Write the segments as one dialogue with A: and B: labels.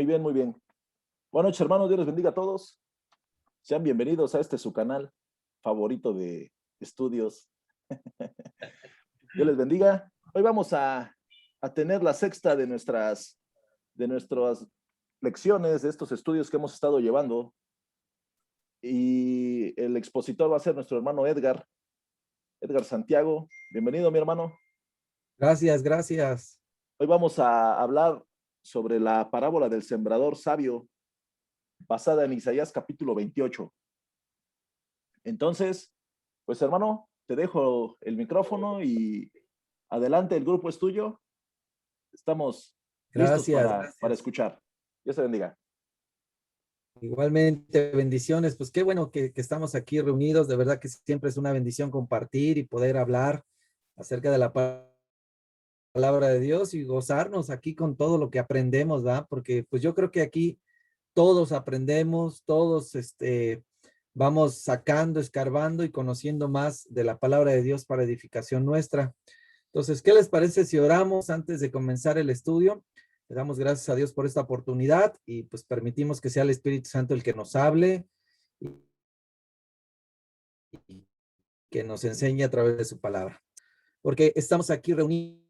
A: Muy bien, muy bien. Buenas noches, hermanos. Dios les bendiga a todos. Sean bienvenidos a este su canal favorito de estudios. Dios les bendiga. Hoy vamos a tener la sexta de nuestras lecciones, de estos estudios que hemos estado llevando. Y el expositor va a ser nuestro hermano Edgar Santiago. Bienvenido, mi hermano.
B: Gracias, gracias.
A: Hoy vamos a hablar sobre la parábola del sembrador sabio, basada en Isaías capítulo 28. Entonces, pues hermano, te dejo el micrófono y adelante, el grupo es tuyo. Estamos listos
B: Gracias.
A: para escuchar. Dios te bendiga.
B: Igualmente, bendiciones. Pues qué bueno que estamos aquí reunidos. De verdad que siempre es una bendición compartir y poder hablar acerca de la palabra de Dios y gozarnos aquí con todo lo que aprendemos, ¿verdad? Porque pues yo creo que aquí todos aprendemos, todos vamos sacando, escarbando y conociendo más de la palabra de Dios para edificación nuestra. Entonces, ¿qué les parece si oramos antes de comenzar el estudio? Le damos gracias a Dios por esta oportunidad y pues permitimos que sea el Espíritu Santo el que nos hable y que nos enseñe a través de su palabra. Porque estamos aquí reunidos,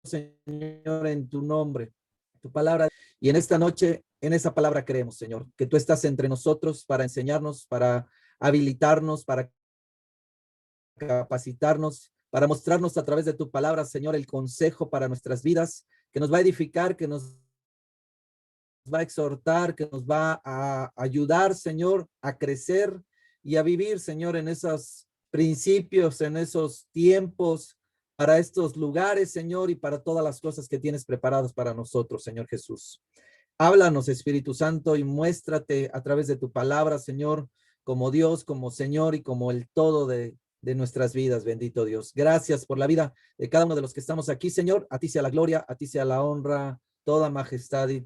B: Señor, en tu nombre, tu palabra. Y en esta noche, en esa palabra creemos, Señor, que tú estás entre nosotros para enseñarnos, para habilitarnos, para capacitarnos, para mostrarnos a través de tu palabra, Señor, el consejo para nuestras vidas, que nos va a edificar, que nos va a exhortar, que nos va a ayudar, Señor, a crecer y a vivir, Señor, en esos principios, en esos tiempos, para estos lugares, Señor, y para todas las cosas que tienes preparadas para nosotros, Señor Jesús. Háblanos, Espíritu Santo, y muéstrate a través de tu palabra, Señor, como Dios, como Señor y como el todo de nuestras vidas, bendito Dios. Gracias por la vida de cada uno de los que estamos aquí, Señor. A ti sea la gloria, a ti sea la honra, toda majestad y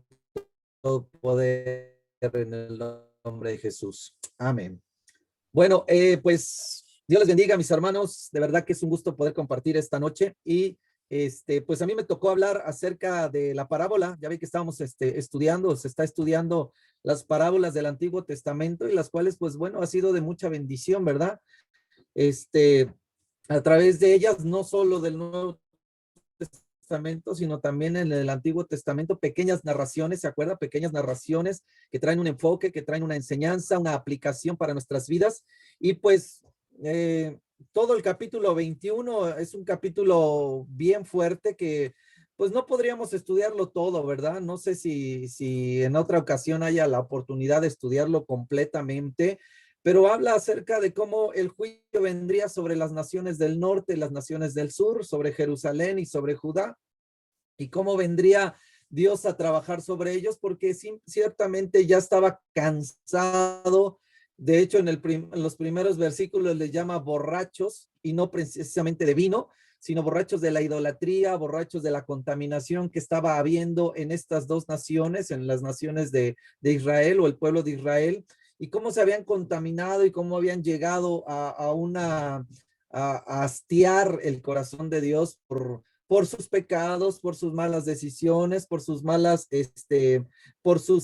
B: todo poder en el nombre de Jesús. Amén. Bueno, pues Dios les bendiga, mis hermanos. De verdad que es un gusto poder compartir esta noche y pues a mí me tocó hablar acerca de la parábola. Ya vi que estábamos estudiando, se está estudiando las parábolas del Antiguo Testamento y las cuales, pues bueno, ha sido de mucha bendición, ¿verdad? A través de ellas, no solo del Nuevo Testamento, sino también en el Antiguo Testamento, pequeñas narraciones, ¿se acuerda? Pequeñas narraciones que traen un enfoque, que traen una enseñanza, una aplicación para nuestras vidas. Y pues todo el capítulo 21 es un capítulo bien fuerte que pues no podríamos estudiarlo todo, ¿verdad? No sé si en otra ocasión haya la oportunidad de estudiarlo completamente, pero habla acerca de cómo el juicio vendría sobre las naciones del norte, las naciones del sur, sobre Jerusalén y sobre Judá, y cómo vendría Dios a trabajar sobre ellos, porque ciertamente ya estaba cansado. De hecho, en los primeros versículos les llama borrachos, y no precisamente de vino, sino borrachos de la idolatría, borrachos de la contaminación que estaba habiendo en estas dos naciones, en las naciones de Israel o el pueblo de Israel, y cómo se habían contaminado y cómo habían llegado a hastiar el corazón de Dios por sus pecados, por sus malas decisiones, por sus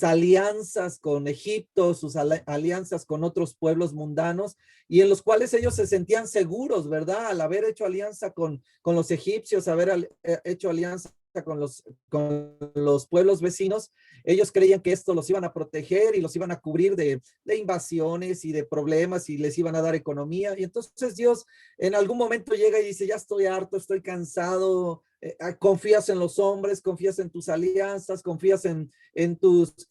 B: alianzas con Egipto, sus alianzas con otros pueblos mundanos, y en los cuales ellos se sentían seguros, ¿verdad? Al haber hecho alianza con los egipcios, haber hecho alianza con los pueblos vecinos, ellos creían que esto los iban a proteger y los iban a cubrir de invasiones y de problemas y les iban a dar economía. Y entonces Dios en algún momento llega y dice, ya estoy harto, estoy cansado, confías en los hombres, confías en tus alianzas, confías en tus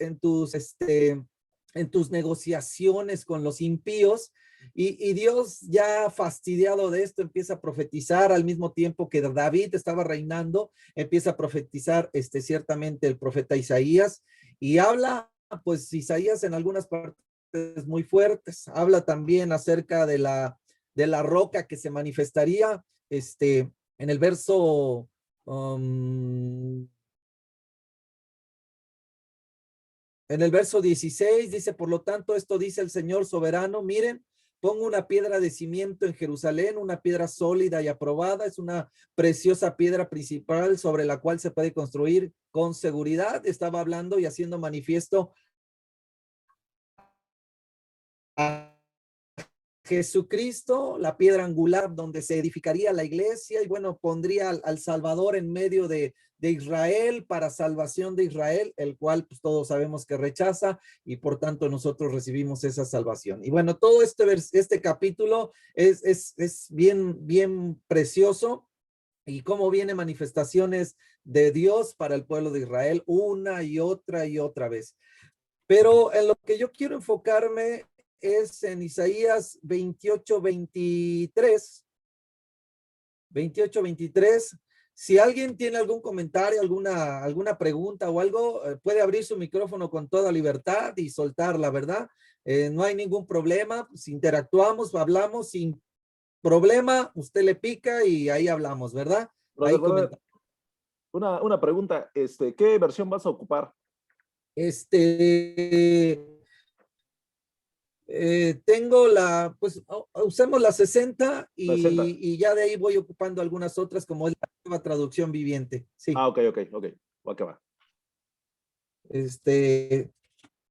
B: negociaciones con los impíos. Y Dios, ya fastidiado de esto, empieza a profetizar al mismo tiempo que David estaba reinando, empieza a profetizar ciertamente el profeta Isaías, y habla, pues Isaías en algunas partes muy fuertes, habla también acerca de la roca que se manifestaría, en el verso 16 dice, por lo tanto, esto dice el Señor soberano, miren, pongo una piedra de cimiento en Jerusalén, una piedra sólida y aprobada, es una preciosa piedra principal sobre la cual se puede construir con seguridad. Estaba hablando y haciendo manifiesto a Jesucristo, la piedra angular donde se edificaría la iglesia y bueno, pondría al Salvador en medio de Israel para salvación de Israel, el cual pues todos sabemos que rechaza y por tanto nosotros recibimos esa salvación. Y bueno, todo este capítulo es bien precioso y cómo viene manifestaciones de Dios para el pueblo de Israel una y otra vez. Pero en lo que yo quiero enfocarme es en Isaías 28:23. Si alguien tiene algún comentario, alguna pregunta o algo, puede abrir su micrófono con toda libertad y soltarla, ¿verdad? No hay ningún problema. Si interactuamos, hablamos sin problema, usted le pica y ahí hablamos, ¿verdad? Ahí
A: Brother, una pregunta, ¿qué versión vas a ocupar?
B: Tengo pues usemos la 60
A: 60.
B: y ya de ahí voy ocupando algunas otras como es la nueva traducción viviente. Sí.
A: Ok. Va que va.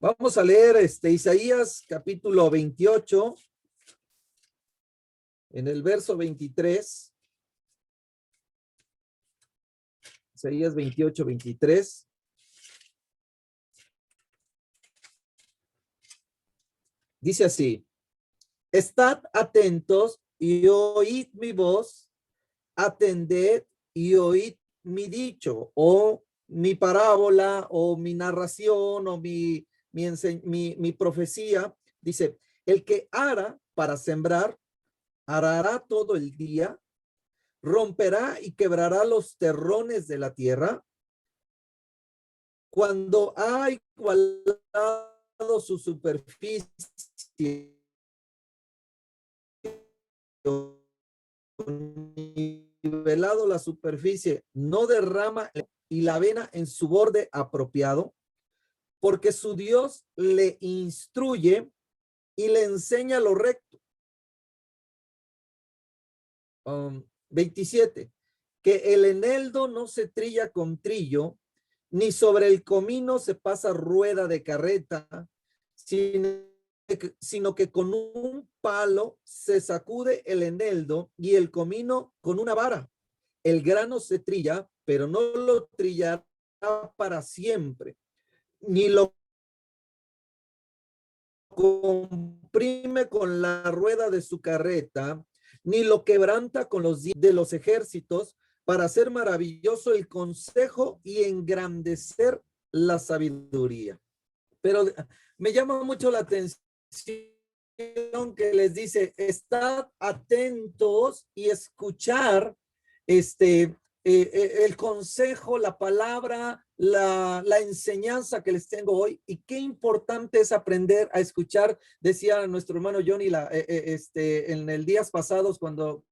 B: Vamos a leer Isaías capítulo 28 en el verso 23. Isaías 28:23. Dice así: estad atentos y oíd mi voz, atended y oíd mi dicho, o mi parábola, o mi narración, o mi profecía. Dice, el que ara para sembrar, arará todo el día, romperá y quebrará los terrones de la tierra. Cuando ha igualado su superficie, nivelado la superficie, no derrama y la avena en su borde apropiado, porque su Dios le instruye y le enseña lo recto. 27. Que el eneldo no se trilla con trillo, ni sobre el comino se pasa rueda de carreta, sino que con un palo se sacude el eneldo y el comino con una vara. El grano se trilla, pero no lo trillará para siempre, ni lo comprime con la rueda de su carreta, ni lo quebranta con los de los ejércitos, para hacer maravilloso el consejo y engrandecer la sabiduría. Pero me llama mucho la atención que les dice, estad atentos y escuchar el consejo, la palabra, la enseñanza que les tengo hoy. Y qué importante es aprender a escuchar, decía nuestro hermano Johnny en el días pasados cuando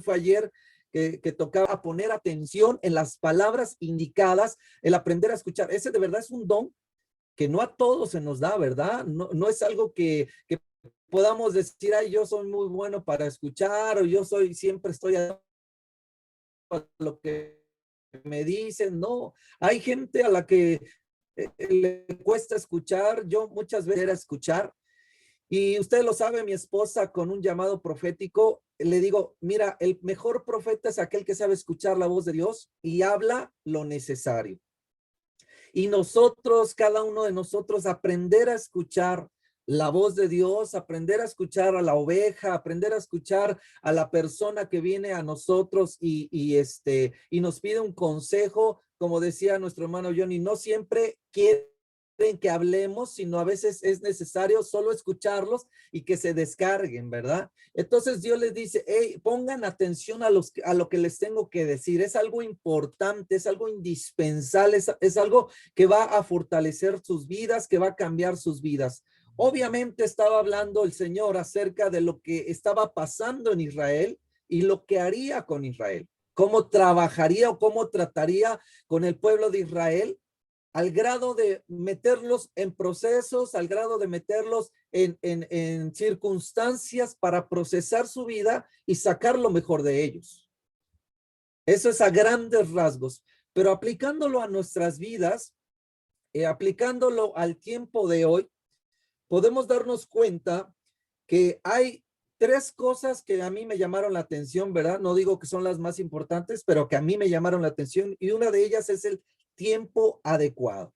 B: fue ayer, que tocaba poner atención en las palabras indicadas, el aprender a escuchar. Ese de verdad es un don que no a todos se nos da, ¿verdad? No es algo que podamos decir, ay, yo soy muy bueno para escuchar, o yo siempre estoy a lo que me dicen. No, hay gente a la que le cuesta escuchar. Yo muchas veces era escuchar. Y usted lo sabe, mi esposa con un llamado profético, le digo, mira, el mejor profeta es aquel que sabe escuchar la voz de Dios y habla lo necesario. Y nosotros, cada uno de nosotros, aprender a escuchar la voz de Dios, aprender a escuchar a la oveja, aprender a escuchar a la persona que viene a nosotros y nos pide un consejo, como decía nuestro hermano Johnny, no siempre quieren que hablemos, sino a veces es necesario solo escucharlos y que se descarguen, ¿verdad? Entonces Dios les dice, hey, pongan atención a lo que les tengo que decir. Es algo importante, es algo indispensable, es algo que va a fortalecer sus vidas, que va a cambiar sus vidas. Obviamente estaba hablando el Señor acerca de lo que estaba pasando en Israel y lo que haría con Israel. cómo trabajaría o cómo trataría con el pueblo de Israel, al grado de meterlos en procesos, al grado de meterlos en circunstancias para procesar su vida y sacar lo mejor de ellos. Eso es a grandes rasgos, pero aplicándolo a nuestras vidas, aplicándolo al tiempo de hoy, podemos darnos cuenta que hay tres cosas que a mí me llamaron la atención, ¿verdad? No digo que son las más importantes, pero que a mí me llamaron la atención, y una de ellas es el tiempo adecuado.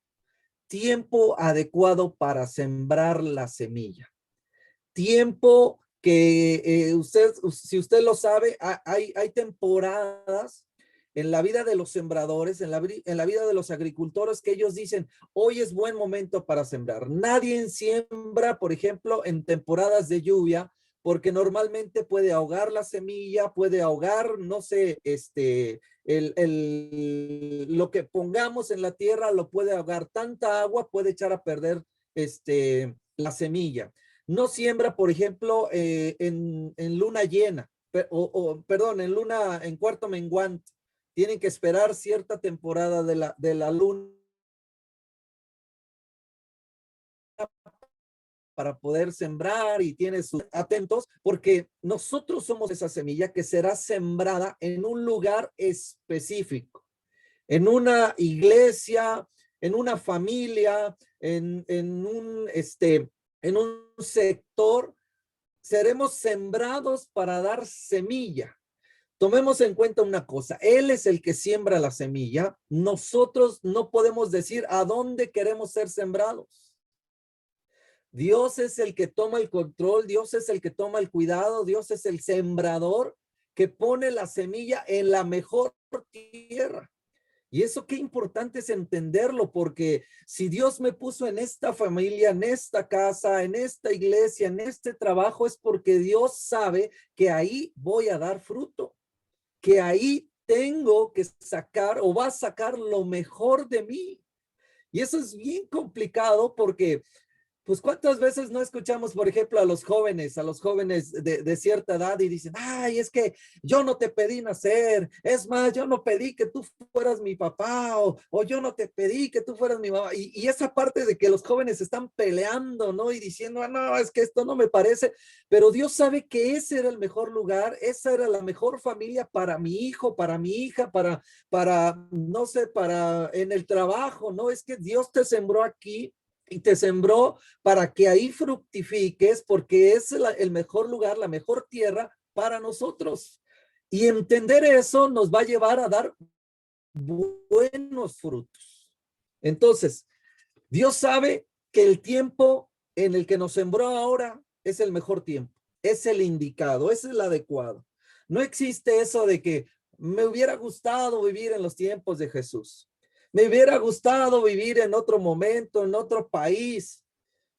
B: Tiempo adecuado para sembrar la semilla. Tiempo que si usted lo sabe, hay temporadas en la vida de los sembradores, en la vida de los agricultores, que ellos dicen, hoy es buen momento para sembrar. Nadie siembra, por ejemplo, en temporadas de lluvia, porque normalmente puede ahogar la semilla, puede ahogar, no sé, lo que pongamos en la tierra lo puede ahogar. Tanta agua puede echar a perder la semilla. No siembra, por ejemplo, en luna llena, perdón, en cuarto menguante. Tienen que esperar cierta temporada de la luna para poder sembrar, y tiene sus atentos, porque nosotros somos esa semilla que será sembrada en un lugar específico, en una iglesia, en una familia, en un sector. Seremos sembrados para dar semilla. Tomemos en cuenta una cosa, Él es el que siembra la semilla. Nosotros no podemos decir a dónde queremos ser sembrados. Dios es el que toma el control, Dios es el que toma el cuidado, Dios es el sembrador que pone la semilla en la mejor tierra. Y eso qué importante es entenderlo, porque si Dios me puso en esta familia, en esta casa, en esta iglesia, en este trabajo, es porque Dios sabe que ahí voy a dar fruto, que ahí tengo que sacar o va a sacar lo mejor de mí. Y eso es bien complicado porque, pues, ¿cuántas veces no escuchamos, por ejemplo, a los jóvenes de cierta edad, y dicen, ay, es que yo no te pedí nacer, es más, yo no pedí que tú fueras mi papá, o yo no te pedí que tú fueras mi mamá, y esa parte de que los jóvenes están peleando, ¿no? Y diciendo, ah, no, es que esto no me parece, pero Dios sabe que ese era el mejor lugar, esa era la mejor familia para mi hijo, para mi hija, no sé, para en el trabajo, ¿no? Es que Dios te sembró aquí y te sembró para que ahí fructifiques, porque es el mejor lugar, la mejor tierra para nosotros. Y entender eso nos va a llevar a dar buenos frutos. Entonces, Dios sabe que el tiempo en el que nos sembró ahora es el mejor tiempo, es el indicado, es el adecuado. No existe eso de que me hubiera gustado vivir en los tiempos de Jesús. Me hubiera gustado vivir en otro momento, en otro país.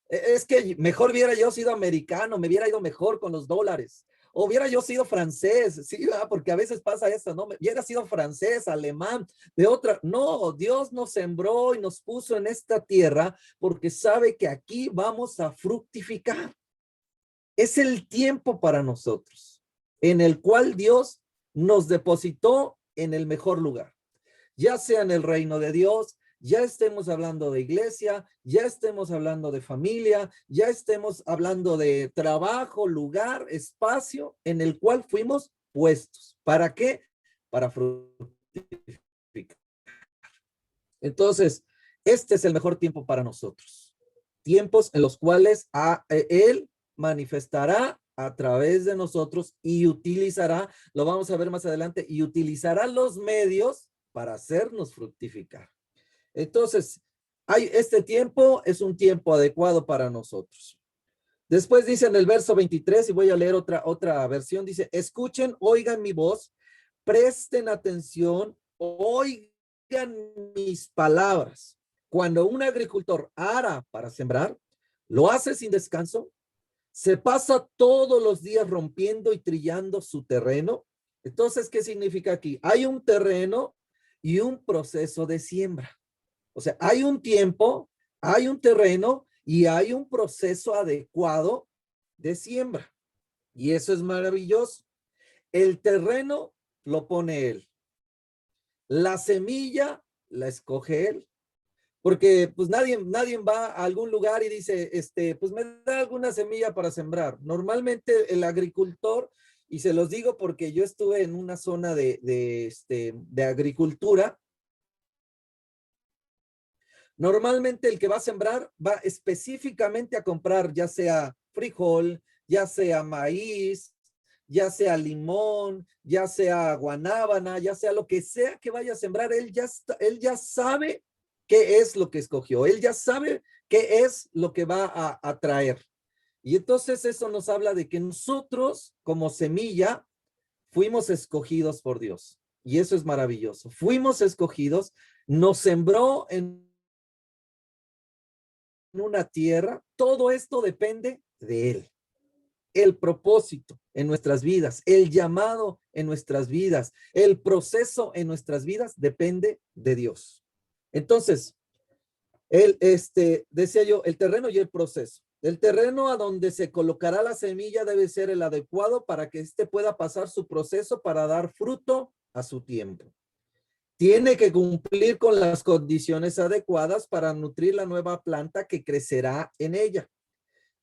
B: Es que mejor hubiera yo sido americano, me hubiera ido mejor con los dólares. O hubiera yo sido francés, sí, ¿verdad? Porque a veces pasa eso, ¿no? Hubiera sido francés, alemán, de otra. No, Dios nos sembró y nos puso en esta tierra porque sabe que aquí vamos a fructificar. Es el tiempo para nosotros, en el cual Dios nos depositó en el mejor lugar, ya sea en el reino de Dios, ya estemos hablando de iglesia, ya estemos hablando de familia, ya estemos hablando de trabajo, lugar, espacio en el cual fuimos puestos. ¿Para qué? Para fructificar. Entonces, este es el mejor tiempo para nosotros. Tiempos en los cuales Él manifestará a través de nosotros y utilizará, lo vamos a ver más adelante, y utilizará los medios para hacernos fructificar. Entonces, este tiempo es un tiempo adecuado para nosotros. Después dice en el verso 23, y voy a leer otra versión, dice, escuchen, oigan mi voz, presten atención, oigan mis palabras. Cuando un agricultor ara para sembrar, lo hace sin descanso, se pasa todos los días rompiendo y trillando su terreno. Entonces, ¿qué significa aquí? Hay un terreno y un proceso de siembra. O sea, hay un tiempo, hay un terreno y hay un proceso adecuado de siembra. Y eso es maravilloso. El terreno lo pone Él. La semilla la escoge él. Porque pues nadie va a algún lugar y dice, pues me da alguna semilla para sembrar. Normalmente el agricultor, y se los digo porque yo estuve en una zona de agricultura, normalmente el que va a sembrar va específicamente a comprar ya sea frijol, ya sea maíz, ya sea limón, ya sea guanábana, ya sea lo que sea que vaya a sembrar, él ya sabe qué es lo que escogió, él ya sabe qué es lo que va a traer. Y entonces eso nos habla de que nosotros como semilla fuimos escogidos por Dios. Y eso es maravilloso. Fuimos escogidos, nos sembró en una tierra, todo esto depende de Él. El propósito en nuestras vidas, el llamado en nuestras vidas, el proceso en nuestras vidas depende de Dios. Entonces, decía yo, el terreno y el proceso. El terreno a donde se colocará la semilla debe ser el adecuado para que éste pueda pasar su proceso para dar fruto a su tiempo. Tiene que cumplir con las condiciones adecuadas para nutrir la nueva planta que crecerá en ella.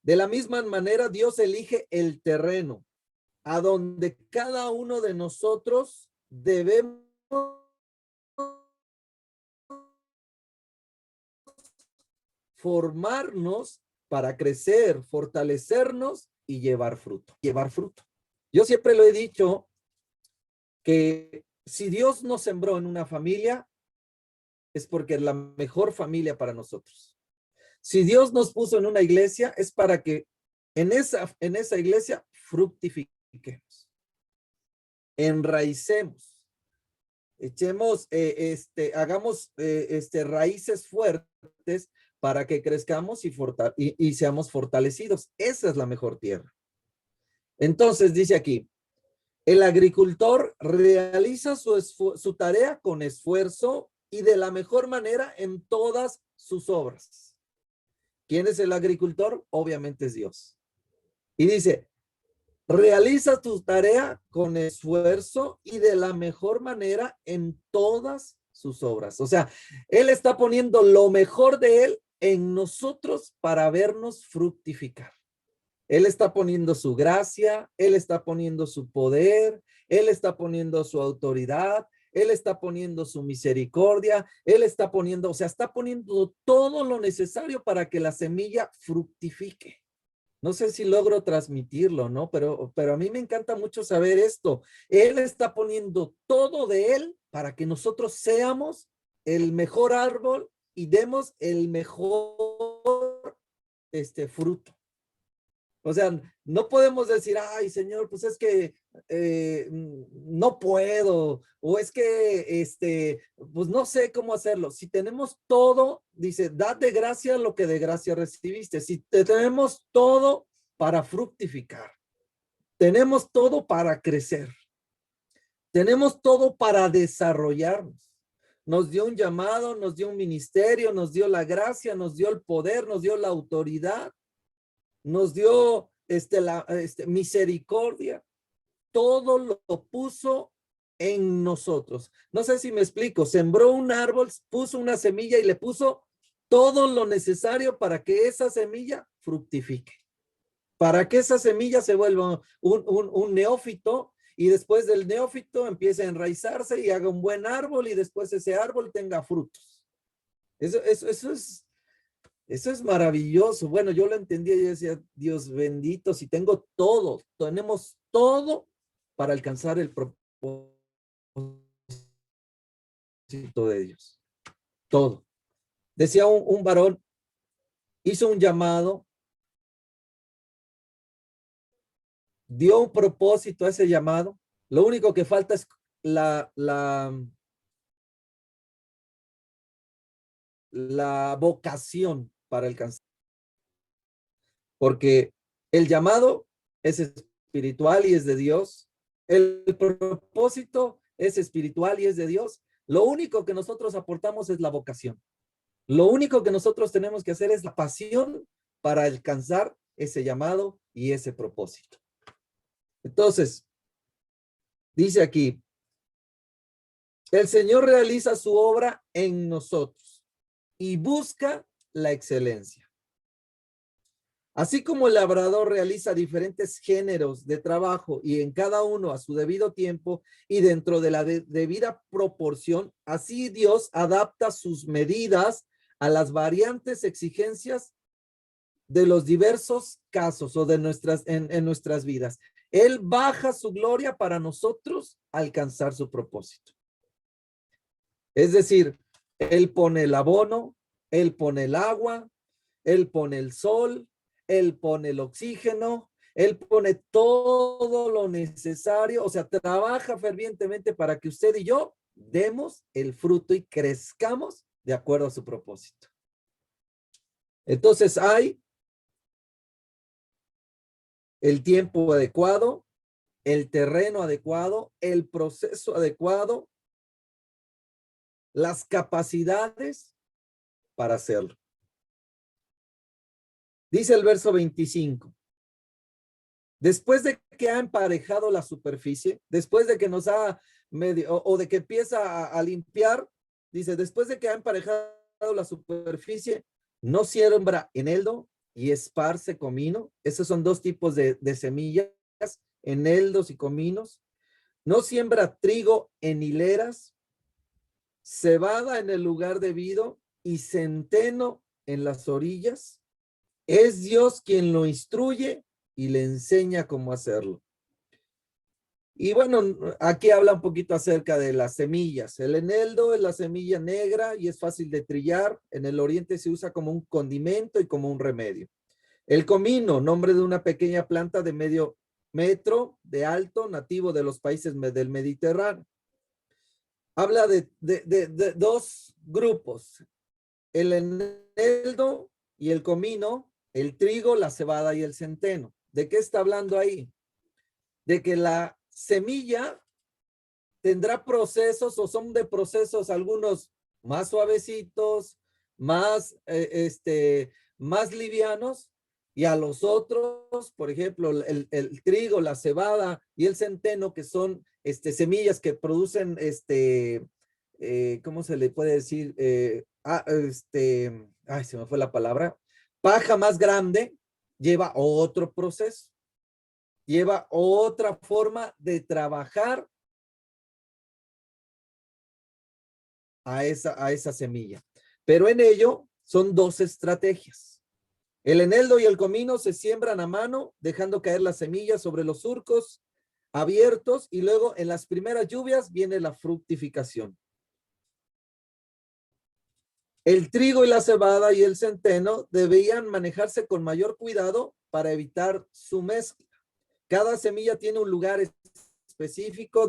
B: De la misma manera, Dios elige el terreno a donde cada uno de nosotros debemos formarnos para crecer, fortalecernos y llevar fruto. Llevar fruto. Yo siempre lo he dicho que si Dios nos sembró en una familia, es porque es la mejor familia para nosotros. Si Dios nos puso en una iglesia, es para que en esa iglesia fructifiquemos, enraicemos, hagamos raíces fuertes para que crezcamos y seamos fortalecidos. Esa es la mejor tierra. Entonces dice aquí, el agricultor realiza su tarea con esfuerzo y de la mejor manera en todas sus obras. ¿Quién es el agricultor? Obviamente es Dios. Y dice, realiza tu tarea con esfuerzo y de la mejor manera en todas sus obras. O sea, Él está poniendo lo mejor de Él en nosotros para vernos fructificar. Él está poniendo su gracia, Él está poniendo su poder, Él está poniendo su autoridad, Él está poniendo su misericordia, Él está poniendo, o sea, está poniendo todo lo necesario para que la semilla fructifique. No sé si logro transmitirlo, ¿no? Pero a mí me encanta mucho saber esto. Él está poniendo todo de Él para que nosotros seamos el mejor árbol y demos el mejor fruto. O sea, no podemos decir, ay, Señor, pues es que no puedo, o es que, pues no sé cómo hacerlo. Si tenemos todo, dice, dad de gracia lo que de gracia recibiste. Si tenemos todo para fructificar, tenemos todo para crecer, tenemos todo para desarrollarnos. Nos dio un llamado, nos dio un ministerio, nos dio la gracia, nos dio el poder, nos dio la autoridad, nos dio la misericordia, todo lo puso en nosotros. No sé si me explico, sembró un árbol, puso una semilla y le puso todo lo necesario para que esa semilla fructifique, para que esa semilla se vuelva un neófito y después del neófito empiece a enraizarse y haga un buen árbol y después ese árbol tenga frutos. Eso es maravilloso. Bueno, yo lo entendía, yo decía, Dios bendito, si tengo todo, tenemos todo para alcanzar el propósito de Dios. Todo. Decía un varón, hizo un llamado, dio un propósito a ese llamado. Lo único que falta es la vocación para alcanzar. Porque el llamado es espiritual y es de Dios. El propósito es espiritual y es de Dios. Lo único que nosotros aportamos es la vocación. Lo único que nosotros tenemos que hacer es la pasión para alcanzar ese llamado y ese propósito. Entonces, dice aquí, El Señor realiza su obra en nosotros y busca la excelencia. Así como el labrador realiza diferentes géneros de trabajo y en cada uno a su debido tiempo y dentro de la debida proporción, así Dios adapta sus medidas a las variantes exigencias de los diversos casos o de en nuestras vidas. Él baja su gloria para nosotros alcanzar su propósito. Es decir, Él pone el abono, Él pone el agua, Él pone el sol, Él pone el oxígeno, Él pone todo lo necesario, o sea, trabaja fervientemente para que usted y yo demos el fruto y crezcamos de acuerdo a su propósito. Entonces hay el tiempo adecuado, el terreno adecuado, el proceso adecuado, las capacidades para hacerlo. Dice el verso 25. Después de que ha emparejado la superficie, después de que nos ha medio, o de que empieza a limpiar, dice, después de que ha emparejado la superficie, no siembra eneldo y esparce comino. Esos son dos tipos de semillas, eneldos y cominos. No siembra trigo en hileras, cebada en el lugar debido y centeno en las orillas. Es Dios quien lo instruye y le enseña cómo hacerlo. Y bueno, aquí habla un poquito acerca de las semillas. El eneldo es la semilla negra y es fácil de trillar. En el oriente se usa como un condimento y como un remedio. El comino, nombre de una pequeña planta de medio metro de alto, nativo de los países del Mediterráneo. Habla de dos grupos, el eneldo y el comino, el trigo, la cebada y el centeno. ¿De qué está hablando ahí? De que la semilla tendrá procesos o son de procesos algunos más suavecitos, más, más livianos, y a los otros, por ejemplo, el trigo, la cebada y el centeno, que son semillas que producen, ¿cómo se le puede decir? Ay, se me fue la palabra. Paja más grande, lleva otro proceso, lleva otra forma de trabajar a esa semilla. Pero en ello son dos estrategias. El eneldo y el comino se siembran a mano, dejando caer las semillas sobre los surcos abiertos y luego en las primeras lluvias viene la fructificación. El trigo y la cebada y el centeno debían manejarse con mayor cuidado para evitar su mezcla. Cada semilla tiene un lugar específico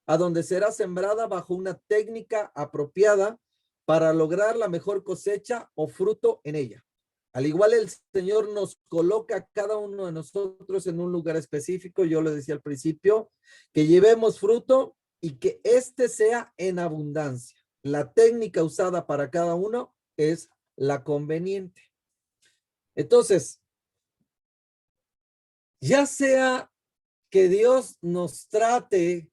B: a donde será sembrada bajo una técnica apropiada para lograr la mejor cosecha o fruto en ella. Al igual el Señor nos coloca a cada uno de nosotros en un lugar específico, yo lo decía al principio, que llevemos fruto y que éste sea en abundancia. La técnica usada para cada uno es la conveniente. Entonces, ya sea que Dios nos trate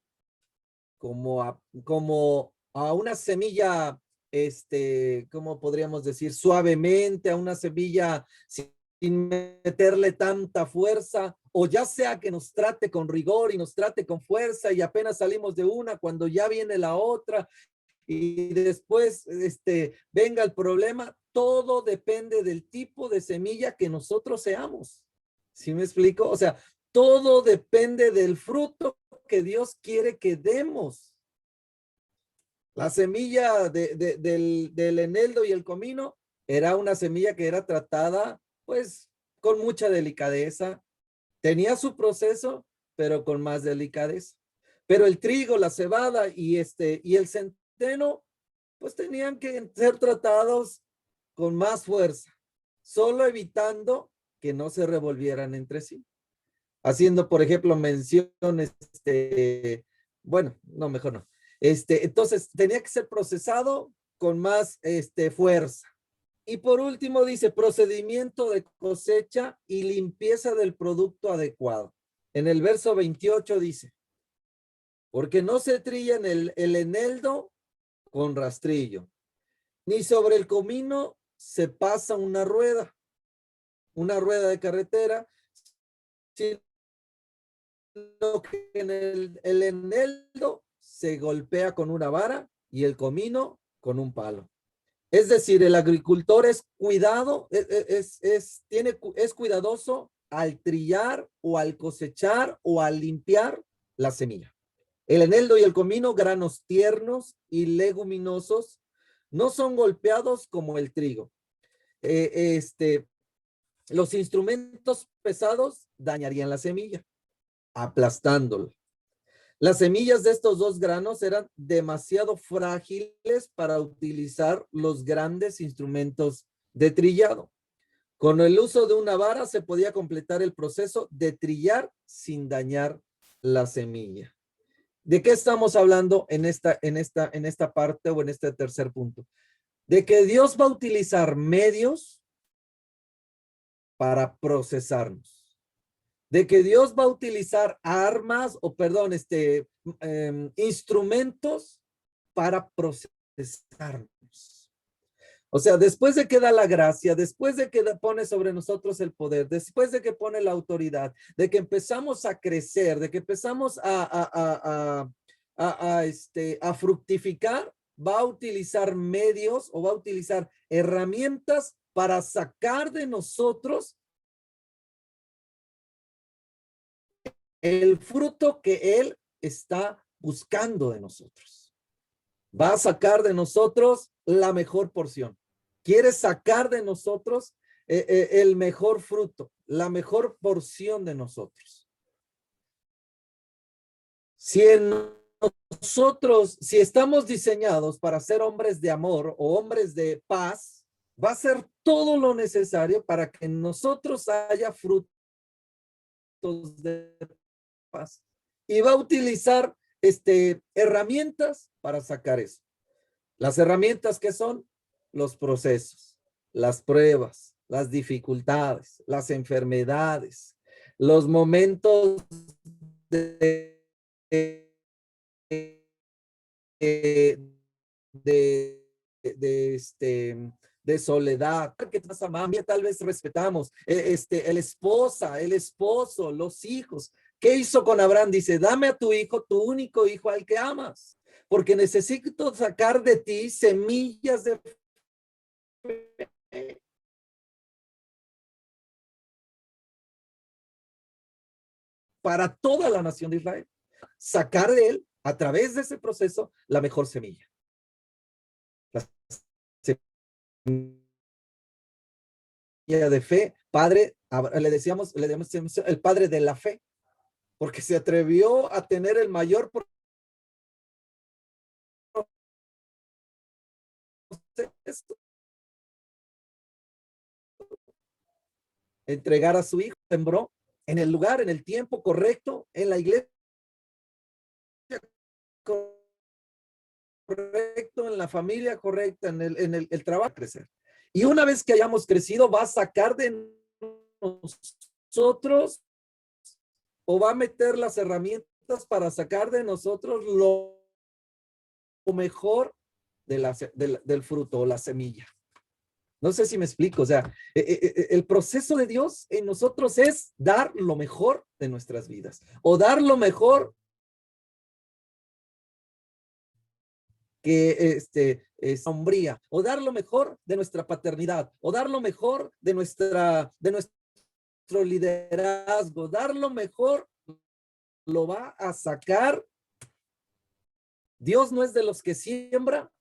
B: como a una semilla, ¿cómo podríamos decir? Suavemente, a una semilla sin meterle tanta fuerza, o ya sea que nos trate con rigor y nos trate con fuerza y apenas salimos de una cuando ya viene la otra y después venga el problema. Todo depende del tipo de semilla que nosotros seamos. ¿Sí me explico? O sea, todo depende del fruto que Dios quiere que demos. La semilla del eneldo y el comino era una semilla que era tratada pues con mucha delicadeza. Tenía su proceso, pero con más delicadeza. Pero el trigo, la cebada y el centeno pues tenían que ser tratados con más fuerza, solo evitando que no se revolvieran entre sí. Haciendo, por ejemplo, mención, bueno, no, mejor no. Entonces, tenía que ser procesado con más fuerza. Y por último, dice, procedimiento de cosecha y limpieza del producto adecuado. En el verso 28 dice, porque no se trilla en el eneldo con rastrillo, ni sobre el comino se pasa una rueda de carretera, sino que en el eneldo se golpea con una vara y el comino con un palo. Es decir, el agricultor es cuidadoso al trillar o al cosechar o al limpiar la semilla. El eneldo y el comino, granos tiernos y leguminosos, no son golpeados como el trigo. Los instrumentos pesados dañarían la semilla, aplastándola. Las semillas de estos dos granos eran demasiado frágiles para utilizar los grandes instrumentos de trillado. Con el uso de una vara se podía completar el proceso de trillar sin dañar la semilla. ¿De qué estamos hablando en esta parte o en este tercer punto? De que Dios va a utilizar medios para procesarnos. De que Dios va a utilizar instrumentos para procesarnos. O sea, después de que da la gracia, después de que pone sobre nosotros el poder, después de que pone la autoridad, de que empezamos a crecer, de que empezamos a fructificar, va a utilizar medios o va a utilizar herramientas para sacar de nosotros el fruto que Él está buscando de nosotros. Va a sacar de nosotros la mejor porción. Quiere sacar de nosotros el mejor fruto, la mejor porción de nosotros. Si estamos diseñados para ser hombres de amor o hombres de paz, va a ser todo lo necesario para que en nosotros haya frutos de paz. Y va a utilizar herramientas para sacar eso. Las herramientas que son los procesos, las pruebas, las dificultades, las enfermedades, los momentos de soledad, que tal vez respetamos, el esposo, los hijos. ¿Qué hizo con Abraham? Dice, dame a tu hijo, tu único hijo al que amas, porque necesito sacar de ti semillas de fe para toda la nación de Israel. Sacar de él, a través de ese proceso, la mejor semilla. La semilla de fe, padre, le decíamos el padre de la fe, porque se atrevió a tener el mayor proceso. Entregar a su hijo, sembró en el lugar, en el tiempo correcto, en la iglesia correcto, en la familia correcta, en el trabajo, crecer. Y una vez que hayamos crecido, va a sacar de nosotros o va a meter las herramientas para sacar de nosotros lo mejor del fruto o la semilla. No sé si me explico, o sea, el proceso de Dios en nosotros es dar lo mejor de nuestras vidas o dar lo mejor que es hombría, o dar lo mejor de nuestra paternidad, o dar lo mejor de nuestro liderazgo, dar lo mejor, lo va a sacar. Dios no es de los que siembra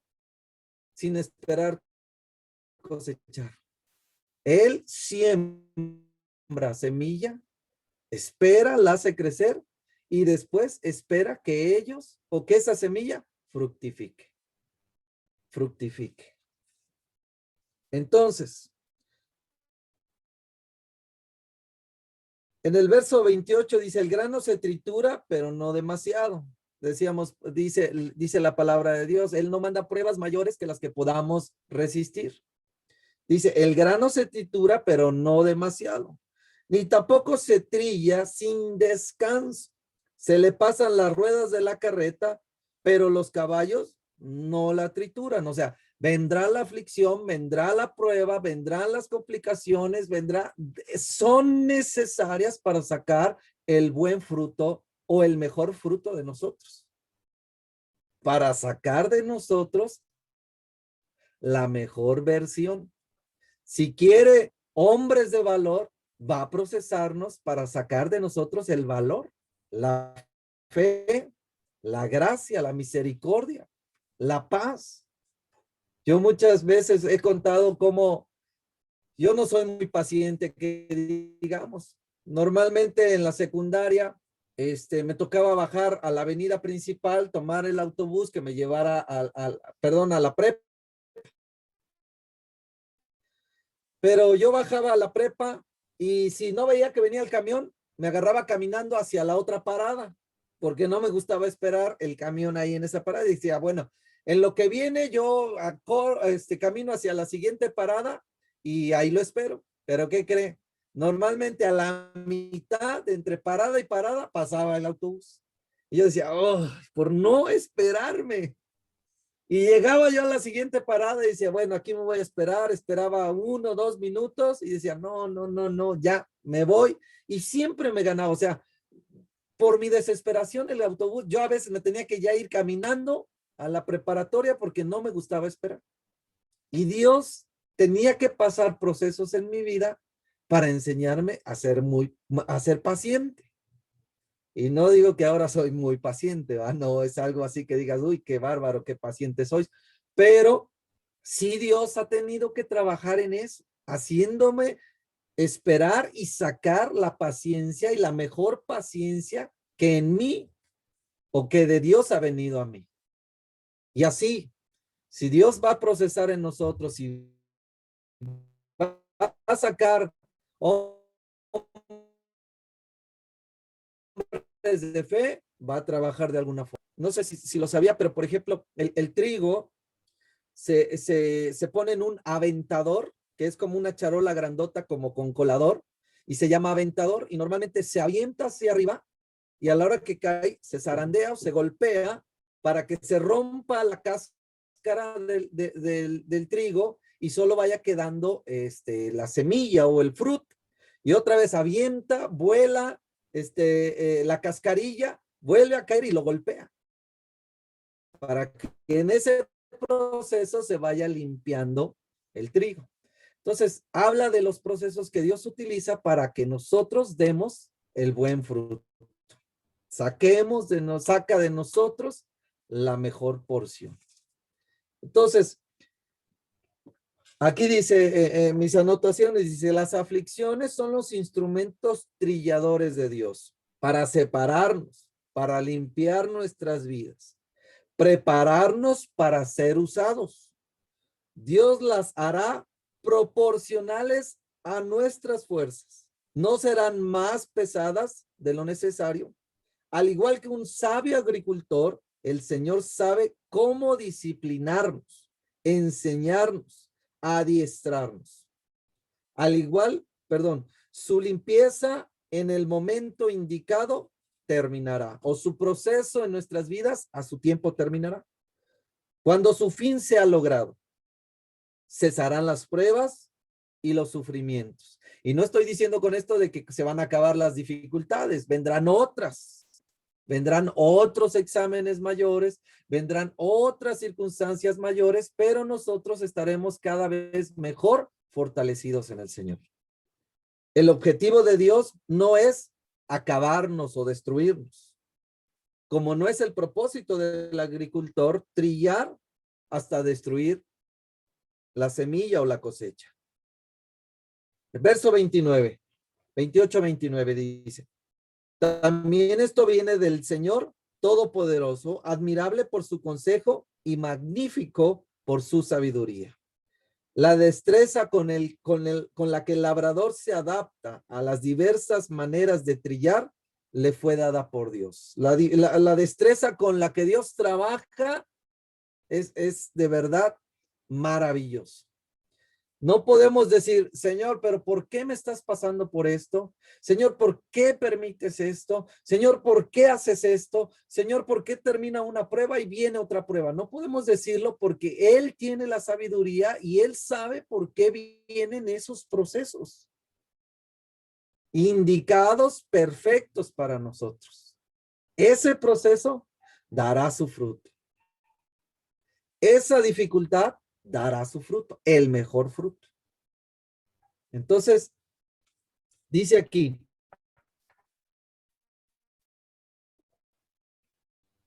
B: sin esperar cosechar. Él siembra semilla, espera, la hace crecer y después espera que ellos o que esa semilla fructifique. Entonces, en el verso 28 dice, el grano se tritura, pero no demasiado. Decíamos, dice la palabra de Dios, Él no manda pruebas mayores que las que podamos resistir. Dice, el grano se tritura, pero no demasiado. Ni tampoco se trilla sin descanso. Se le pasan las ruedas de la carreta, pero los caballos no la trituran. O sea, vendrá la aflicción, vendrá la prueba, vendrán las complicaciones, son necesarias para sacar el buen fruto o el mejor fruto de nosotros. Para sacar de nosotros la mejor versión. Si quiere hombres de valor, va a procesarnos para sacar de nosotros el valor, la fe, la gracia, la misericordia, la paz. Yo muchas veces he contado cómo yo no soy muy paciente, que digamos. Normalmente en la secundaria, me tocaba bajar a la avenida principal, tomar el autobús que me llevara a la prepa. Pero yo bajaba a la prepa y si no veía que venía el camión, me agarraba caminando hacia la otra parada, porque no me gustaba esperar el camión ahí en esa parada. Y decía, bueno, en lo que viene yo camino hacia la siguiente parada y ahí lo espero. Pero ¿qué cree? Normalmente a la mitad de entre parada y parada pasaba el autobús. Y yo decía, oh, por no esperarme. Y llegaba yo a la siguiente parada y decía, bueno, aquí me voy a esperar. Esperaba 1 o 2 minutos y decía, no, no, no, no, ya me voy. Y siempre me ganaba. O sea, por mi desesperación el autobús, yo a veces me tenía que ya ir caminando a la preparatoria porque no me gustaba esperar. Y Dios tenía que pasar procesos en mi vida para enseñarme a ser paciente. Y no digo que ahora soy muy paciente, ¿va? No es algo así que digas, uy, qué bárbaro, qué paciente sois. Pero sí Dios ha tenido que trabajar en eso, haciéndome esperar y sacar la paciencia y la mejor paciencia que en mí o que de Dios ha venido a mí. Y así, si Dios va a procesar en nosotros y va a sacar de fe, va a trabajar de alguna forma. No sé si lo sabía, pero por ejemplo, el trigo se pone en un aventador, que es como una charola grandota, como con colador, y se llama aventador, y normalmente se avienta hacia arriba, y a la hora que cae, se zarandea o se golpea para que se rompa la cáscara del trigo y solo vaya quedando la semilla o el fruto. Y otra vez avienta, vuela, la cascarilla, vuelve a caer y lo golpea. Para que en ese proceso se vaya limpiando el trigo. Entonces, habla de los procesos que Dios utiliza para que nosotros demos el buen fruto. Saca de nosotros la mejor porción. Entonces, aquí dice, mis anotaciones, dice, las aflicciones son los instrumentos trilladores de Dios para separarnos, para limpiar nuestras vidas, prepararnos para ser usados. Dios las hará proporcionales a nuestras fuerzas. No serán más pesadas de lo necesario. Al igual que un sabio agricultor, el Señor sabe cómo disciplinarnos, enseñarnos, adiestrarnos. Su limpieza en el momento indicado terminará, o su proceso en nuestras vidas a su tiempo terminará. Cuando su fin sea logrado, cesarán las pruebas y los sufrimientos. Y no estoy diciendo con esto de que se van a acabar las dificultades, vendrán otras, vendrán otros exámenes mayores, vendrán otras circunstancias mayores, pero nosotros estaremos cada vez mejor fortalecidos en el Señor. El objetivo de Dios no es acabarnos o destruirnos, como no es el propósito del agricultor trillar hasta destruir la semilla o la cosecha. El verso 28-29 dice, también esto viene del Señor Todopoderoso, admirable por su consejo y magnífico por su sabiduría. La destreza con la que el labrador se adapta a las diversas maneras de trillar le fue dada por Dios. La destreza con la que Dios trabaja es de verdad maravilloso. No podemos decir, Señor, pero ¿por qué me estás pasando por esto? Señor, ¿por qué permites esto? Señor, ¿por qué haces esto? Señor, ¿por qué termina una prueba y viene otra prueba? No podemos decirlo porque Él tiene la sabiduría y Él sabe por qué vienen esos procesos indicados perfectos para nosotros. Ese proceso dará su fruto. Esa dificultad dará su fruto, el mejor fruto. Entonces, dice aquí,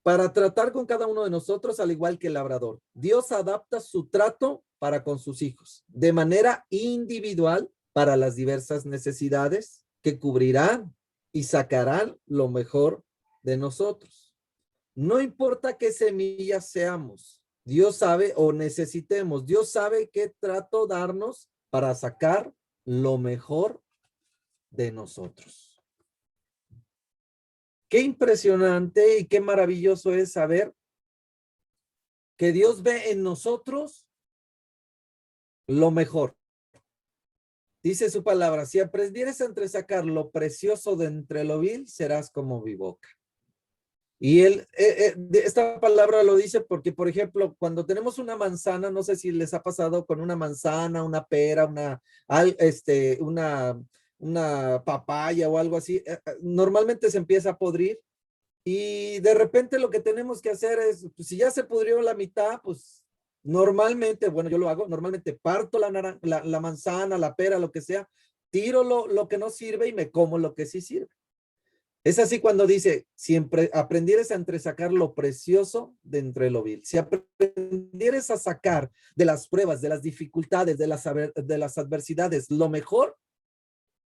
B: para tratar con cada uno de nosotros, al igual que el labrador, Dios adapta su trato para con sus hijos de manera individual para las diversas necesidades que cubrirán y sacarán lo mejor de nosotros. No importa qué semillas seamos, Dios sabe o necesitemos, Dios sabe qué trato darnos para sacar lo mejor de nosotros. Qué impresionante y qué maravilloso es saber que Dios ve en nosotros lo mejor. Dice su palabra, si aprendieres a entresacar lo precioso de entre lo vil, serás como mi boca. Y esta palabra lo dice porque, por ejemplo, cuando tenemos una manzana, no sé si les ha pasado con una manzana, una pera, una papaya o algo así, normalmente se empieza a podrir y de repente lo que tenemos que hacer es, pues, si ya se pudrió la mitad, pues normalmente, bueno, yo lo hago, normalmente parto la manzana, la pera, lo que sea, tiro lo que no sirve y me como lo que sí sirve. Es así cuando dice, siempre aprendieres a entresacar lo precioso de entre lo vil. Si aprendieres a sacar de las pruebas, de las dificultades, de las adversidades, lo mejor,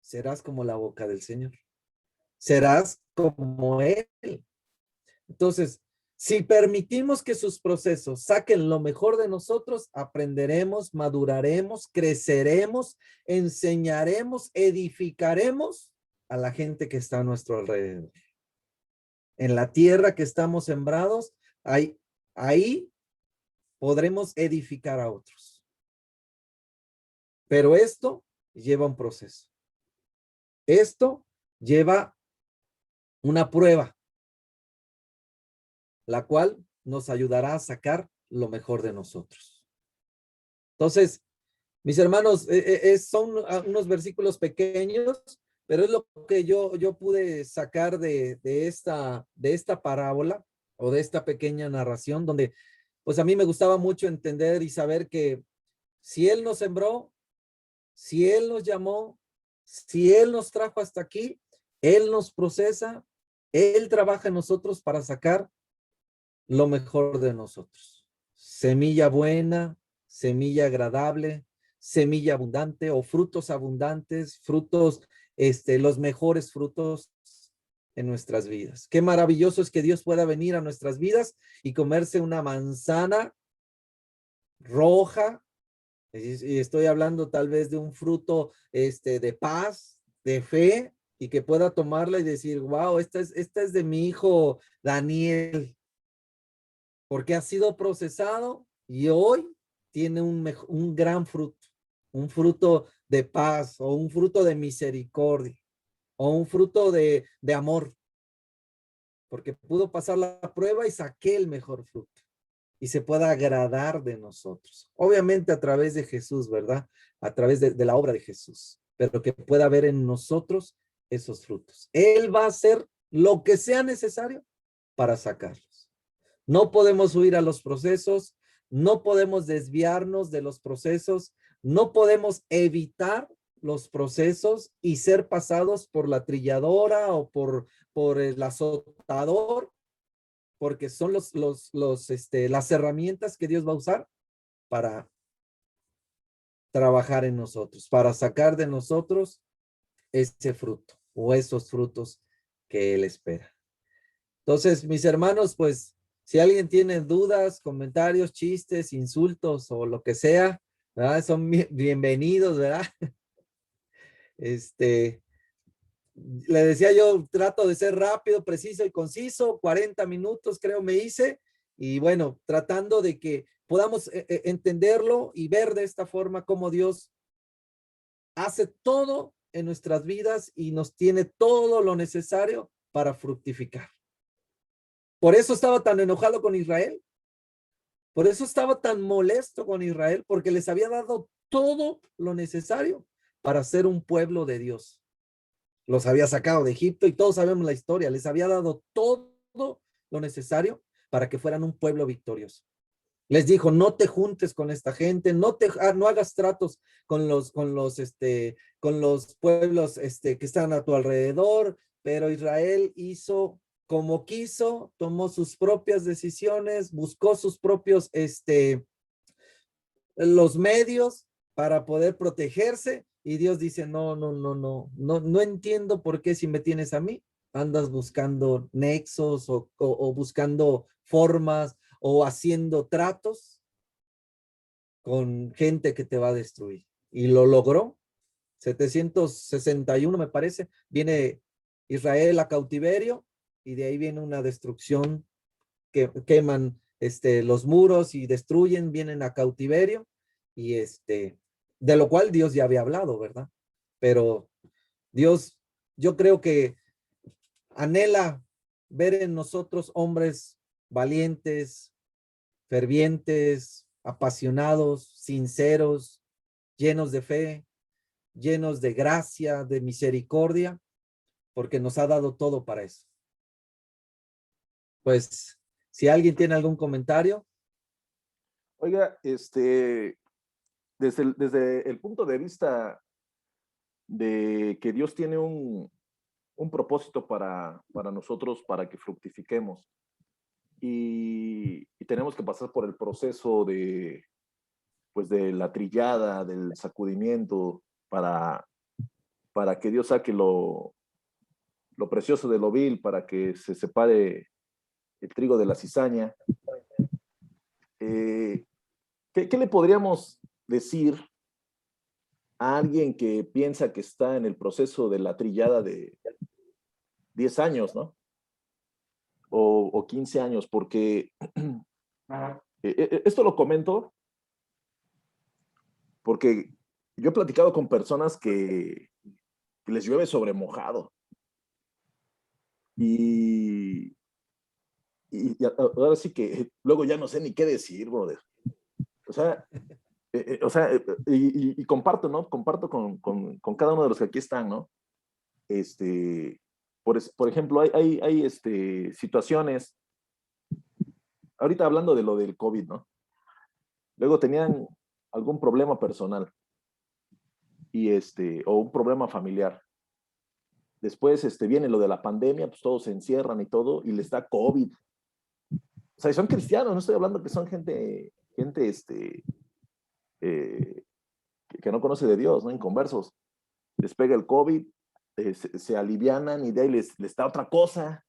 B: serás como la boca del Señor. Serás como Él. Entonces, si permitimos que sus procesos saquen lo mejor de nosotros, aprenderemos, maduraremos, creceremos, enseñaremos, edificaremos a la gente que está a nuestro alrededor. En la tierra que estamos sembrados, ahí podremos edificar a otros. Pero esto lleva un proceso. Esto lleva una prueba, la cual nos ayudará a sacar lo mejor de nosotros. Entonces, mis hermanos, son unos versículos pequeños, pero es lo que yo pude sacar de esta parábola o de esta pequeña narración, donde pues a mí me gustaba mucho entender y saber que si Él nos sembró, si Él nos llamó, si Él nos trajo hasta aquí, Él nos procesa, Él trabaja en nosotros para sacar lo mejor de nosotros. Semilla buena, semilla agradable, semilla abundante o frutos abundantes, frutos, los mejores frutos en nuestras vidas. Qué maravilloso es que Dios pueda venir a nuestras vidas y comerse una manzana roja. Y estoy hablando tal vez de un fruto de paz, de fe, y que pueda tomarla y decir, wow, esta es de mi hijo Daniel, porque ha sido procesado y hoy tiene un gran fruto, un fruto de paz o un fruto de misericordia o un fruto de amor, porque pudo pasar la prueba y saqué el mejor fruto y se pueda agradar de nosotros. Obviamente a través de Jesús, ¿verdad? A través de la obra de Jesús, pero que pueda haber en nosotros esos frutos. Él va a hacer lo que sea necesario para sacarlos. No podemos huir a los procesos, no podemos desviarnos de los procesos, no podemos evitar los procesos y ser pasados por la trilladora o por el azotador, porque son las herramientas que Dios va a usar para trabajar en nosotros, para sacar de nosotros ese fruto o esos frutos que Él espera. Entonces, mis hermanos, pues, si alguien tiene dudas, comentarios, chistes, insultos o lo que sea, ¿verdad? Son bienvenidos, ¿verdad? Le decía yo, trato de ser rápido, preciso y conciso, 40 minutos creo me hice, y bueno, tratando de que podamos entenderlo y ver de esta forma cómo Dios hace todo en nuestras vidas y nos tiene todo lo necesario para fructificar. Por eso estaba tan enojado con Israel. Por eso estaba tan molesto con Israel, porque les había dado todo lo necesario para ser un pueblo de Dios. Los había sacado de Egipto y todos sabemos la historia. Les había dado todo lo necesario para que fueran un pueblo victorioso. Les dijo, no te juntes con esta gente, no hagas tratos con los pueblos que están a tu alrededor, pero Israel hizo como quiso, tomó sus propias decisiones, buscó sus propios, los medios para poder protegerse, y Dios dice, no entiendo por qué si me tienes a mí, andas buscando nexos o buscando formas o haciendo tratos con gente que te va a destruir. Y lo logró. 761 me parece, viene Israel a cautiverio y de ahí viene una destrucción que queman los muros y destruyen, vienen a cautiverio y de lo cual Dios ya había hablado, ¿verdad? Pero Dios, yo creo que anhela ver en nosotros hombres valientes, fervientes, apasionados, sinceros, llenos de fe, llenos de gracia, de misericordia, porque nos ha dado todo para eso. Pues, si alguien tiene algún comentario.
A: Oiga, desde el punto de vista de que Dios tiene un propósito para nosotros, para que fructifiquemos. Y tenemos que pasar por el proceso pues de la trillada, del sacudimiento, para que Dios saque lo precioso de lo vil, para que se separe el trigo de la cizaña. ¿Qué le podríamos decir a alguien que piensa que está en el proceso de la trillada de 10 años, ¿no? O 15 años, porque esto lo comento porque yo he platicado con personas que les llueve sobre mojado. Y ahora sí que luego ya no sé ni qué decir, brother. O sea, y comparto, ¿no? Comparto con cada uno de los que aquí están, ¿no? Por ejemplo, hay situaciones, ahorita hablando de lo del COVID, ¿no? Luego tenían algún problema personal o un problema familiar. Después viene lo de la pandemia, pues todos se encierran y todo, y les da COVID. O sea, son cristianos, no estoy hablando que son gente que no conoce de Dios, ¿no? Inconversos. Les pega el COVID, se alivianan y de ahí les da otra cosa,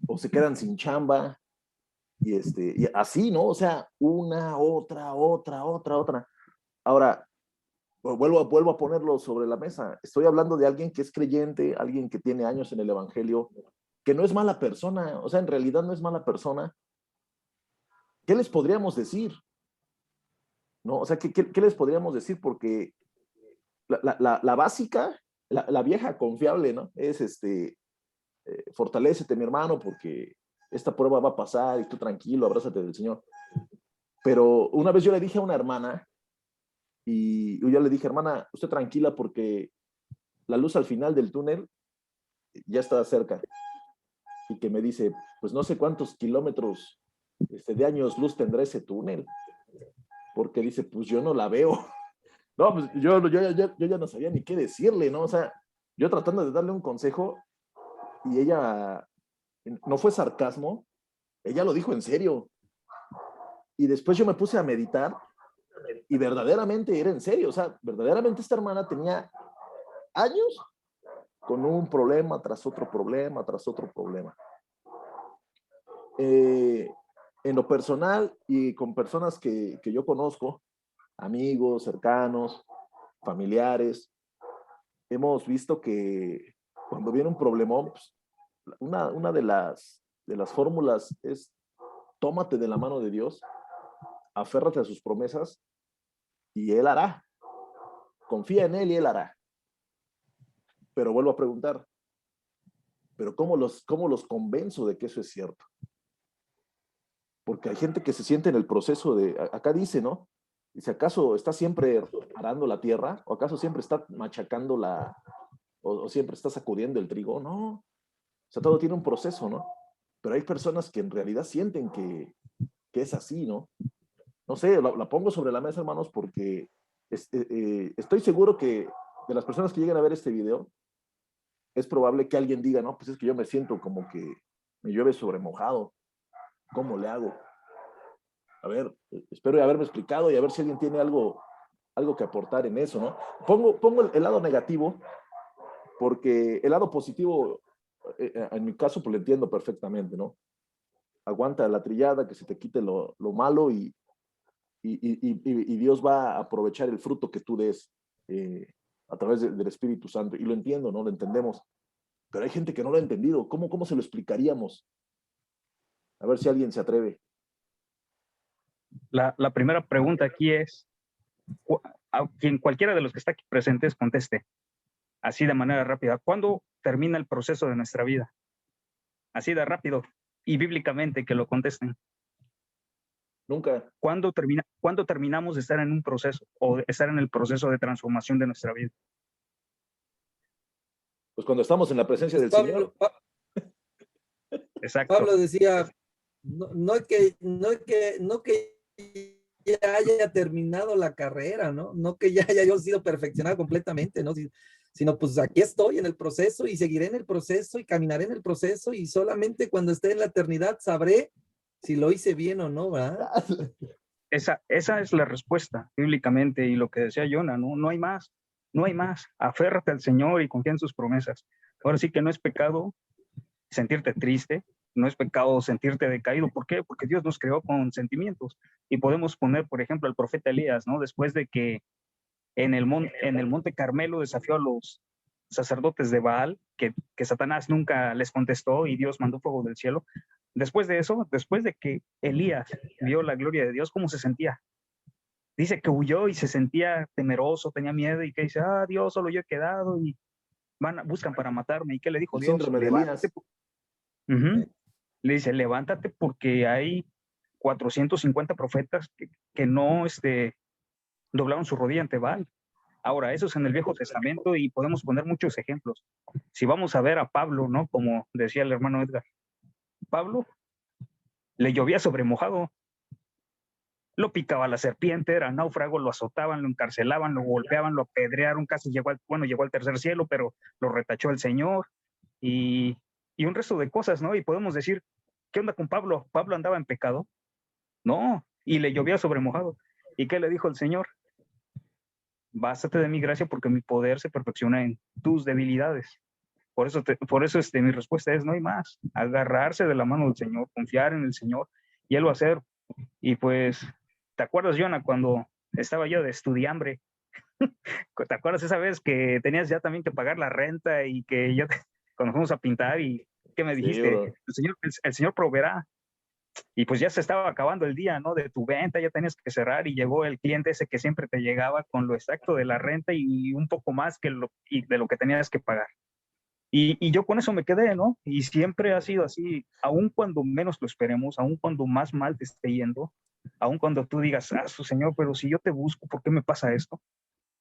A: o se quedan sin chamba, y así, ¿no? O sea, una, otra. Ahora, vuelvo a ponerlo sobre la mesa. Estoy hablando de alguien que es creyente, alguien que tiene años en el evangelio, que no es mala persona, o sea, en realidad no es mala persona. ¿Qué les podríamos decir? ¿No? O sea, ¿qué les podríamos decir? Porque la básica, la vieja confiable, ¿no? Es fortalécete, mi hermano, porque esta prueba va a pasar y tú tranquilo, abrázate del Señor. Pero una vez yo le dije a una hermana, y yo le dije, hermana, usted tranquila porque la luz al final del túnel ya está cerca. Y que me dice, pues no sé cuántos kilómetros de años luz tendrá ese túnel. Porque dice, pues yo no la veo. No, pues yo ya no sabía ni qué decirle, ¿no? O sea, yo tratando de darle un consejo y ella, no fue sarcasmo, ella lo dijo en serio. Y después yo me puse a meditar y verdaderamente era en serio. O sea, verdaderamente esta hermana tenía años con un problema tras otro problema, tras otro problema. En lo personal y con personas que yo conozco, amigos, cercanos, familiares, hemos visto que cuando viene un problemón, pues, una de las fórmulas es tómate de la mano de Dios, aférrate a sus promesas y Él hará. confía en Él y Él hará. Pero vuelvo a preguntar, ¿pero cómo los convenzo de que eso es cierto? Porque hay gente que se siente en el proceso de, acá dice, ¿no? Dice, ¿acaso está siempre arando la tierra? ¿O acaso siempre está machacando o siempre está sacudiendo el trigo? No, o sea, todo tiene un proceso, ¿no? Pero hay personas que en realidad sienten que es así, ¿no? No sé, la pongo sobre la mesa, hermanos, porque estoy seguro que de las personas que lleguen a ver este video, es probable que alguien diga, no, pues es que yo me siento como que me llueve sobre mojado. ¿Cómo le hago? A ver, espero haberme explicado y a ver si alguien tiene algo que aportar en eso, ¿no? Pongo el lado negativo, porque el lado positivo, en mi caso, pues lo entiendo perfectamente, ¿no? Aguanta la trillada, que se te quite lo malo y Dios va a aprovechar el fruto que tú des a través del Espíritu Santo. Y lo entiendo, ¿no? Lo entendemos. Pero hay gente que no lo ha entendido. ¿Cómo se lo explicaríamos? A ver si alguien se atreve.
C: La primera pregunta aquí es, a quien cualquiera de los que está aquí presentes conteste, así de manera rápida, ¿cuándo termina el proceso de nuestra vida? Así de rápido y bíblicamente que lo contesten.
A: Nunca.
C: ¿Cuándo terminamos de estar en un proceso o de estar en el proceso de transformación de nuestra vida?
A: Pues cuando estamos en la presencia del Señor.
C: Exacto.
B: Pablo decía, no que ya haya terminado la carrera, ¿no? No que ya haya yo sido perfeccionado completamente, ¿no? Sino pues aquí estoy en el proceso y seguiré en el proceso y caminaré en el proceso y solamente cuando esté en la eternidad sabré si lo hice bien o no, ¿verdad?
C: Esa es la respuesta bíblicamente y lo que decía Jonah, ¿no? No hay más, no hay más. Aférrate al Señor y confía en sus promesas. Ahora sí que no es pecado sentirte triste, no es pecado sentirte decaído. ¿Por qué? Porque Dios nos creó con sentimientos. Y podemos poner, por ejemplo, al profeta Elías, ¿no? Después de que en el monte Carmelo desafió a los sacerdotes de Baal, que Satanás nunca les contestó y Dios mandó fuego del cielo. Después de eso, después de que Elías vio la gloria de Dios, ¿cómo se sentía? Dice que huyó y se sentía temeroso, tenía miedo y que dice, Dios, solo yo he quedado y buscan para matarme. ¿Y qué le dijo Dios?
A: Síndrome de Elías.
C: Le dice, levántate porque hay 450 profetas que no doblaron su rodilla ante Baal. Ahora, eso es en el Viejo Testamento y podemos poner muchos ejemplos. Si vamos a ver a Pablo, ¿no? Como decía el hermano Edgar, Pablo le llovía sobre mojado, lo picaba la serpiente, era náufrago, lo azotaban, lo encarcelaban, lo golpeaban, lo apedrearon, casi llegó al tercer cielo, pero lo retachó el Señor y un resto de cosas, ¿no? Y podemos decir, ¿qué onda con Pablo? ¿Pablo andaba en pecado? No, y le llovía sobre mojado. ¿Y qué le dijo el Señor? Bástate de mi gracia porque mi poder se perfecciona en tus debilidades. Por eso mi respuesta es, no hay más. Agarrarse de la mano del Señor, confiar en el Señor y Él lo va a hacer. Y pues, ¿te acuerdas, Jonah, cuando estaba yo de estudiambre? ¿Te acuerdas esa vez que tenías ya también que pagar la renta y que cuando fuimos a pintar y que me dijiste, sí, el Señor proveerá? Y pues ya se estaba acabando el día, ¿no? De tu venta, ya tenías que cerrar y llegó el cliente ese que siempre te llegaba con lo exacto de la renta y un poco más de lo que tenías que pagar. Y yo con eso me quedé, ¿no? Y siempre ha sido así, aun cuando menos lo esperemos, aun cuando más mal te esté yendo, aun cuando tú digas, su Señor, pero si yo te busco, ¿por qué me pasa esto?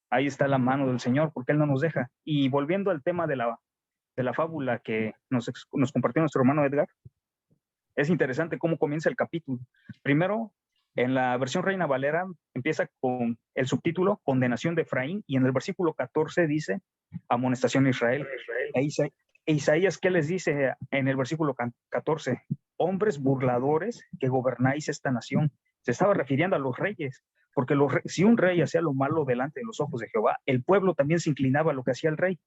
C: Ahí está la mano del Señor, porque Él no nos deja. Y volviendo al tema de la fábula que nos compartió nuestro hermano Edgar, es interesante cómo comienza el capítulo. Primero, en la versión Reina Valera, empieza con el subtítulo Condenación de Efraín, y en el versículo 14 dice Amonestación a Israel. Isaías, ¿qué les dice en el versículo 14? Hombres burladores que gobernáis esta nación. Se estaba refiriendo a los reyes, porque si un rey hacía lo malo delante de los ojos de Jehová, el pueblo también se inclinaba a lo que hacía el rey.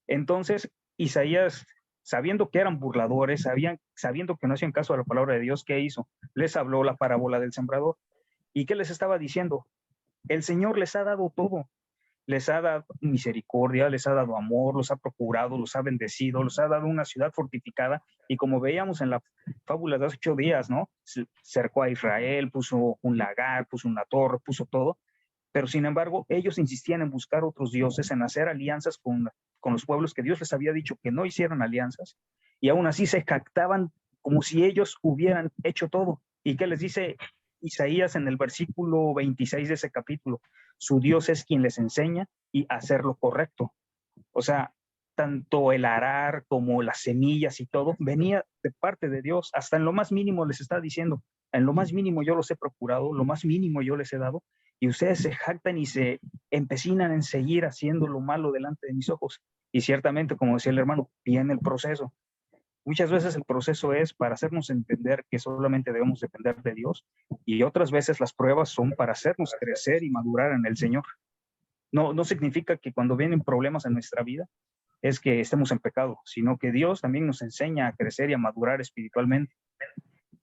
C: Entonces, Isaías, sabiendo que eran burladores, sabiendo que no hacían caso a la palabra de Dios, ¿qué hizo? Les habló la parábola del sembrador. ¿Y qué les estaba diciendo? El Señor les ha dado todo. Les ha dado misericordia, les ha dado amor, los ha procurado, los ha bendecido, los ha dado una ciudad fortificada. Y como veíamos en la fábula de hace 8 días, ¿no? Cercó a Israel, puso un lagar, puso una torre, puso todo. Pero sin embargo, ellos insistían en buscar otros dioses, en hacer alianzas con los pueblos que Dios les había dicho que no hicieran alianzas, y aún así se jactaban como si ellos hubieran hecho todo. ¿Y qué les dice Isaías en el versículo 26 de ese capítulo? Su Dios es quien les enseña y hacer lo correcto. O sea, tanto el arar como las semillas y todo venía de parte de Dios. Hasta en lo más mínimo les está diciendo, en lo más mínimo yo los he procurado, lo más mínimo yo les he dado, y ustedes se jactan y se empecinan en seguir haciendo lo malo delante de mis ojos. Y ciertamente, como decía el hermano, viene el proceso. Muchas veces el proceso es para hacernos entender que solamente debemos depender de Dios, y otras veces las pruebas son para hacernos crecer y madurar en el Señor. No significa que cuando vienen problemas en nuestra vida es que estemos en pecado, sino que Dios también nos enseña a crecer y a madurar espiritualmente.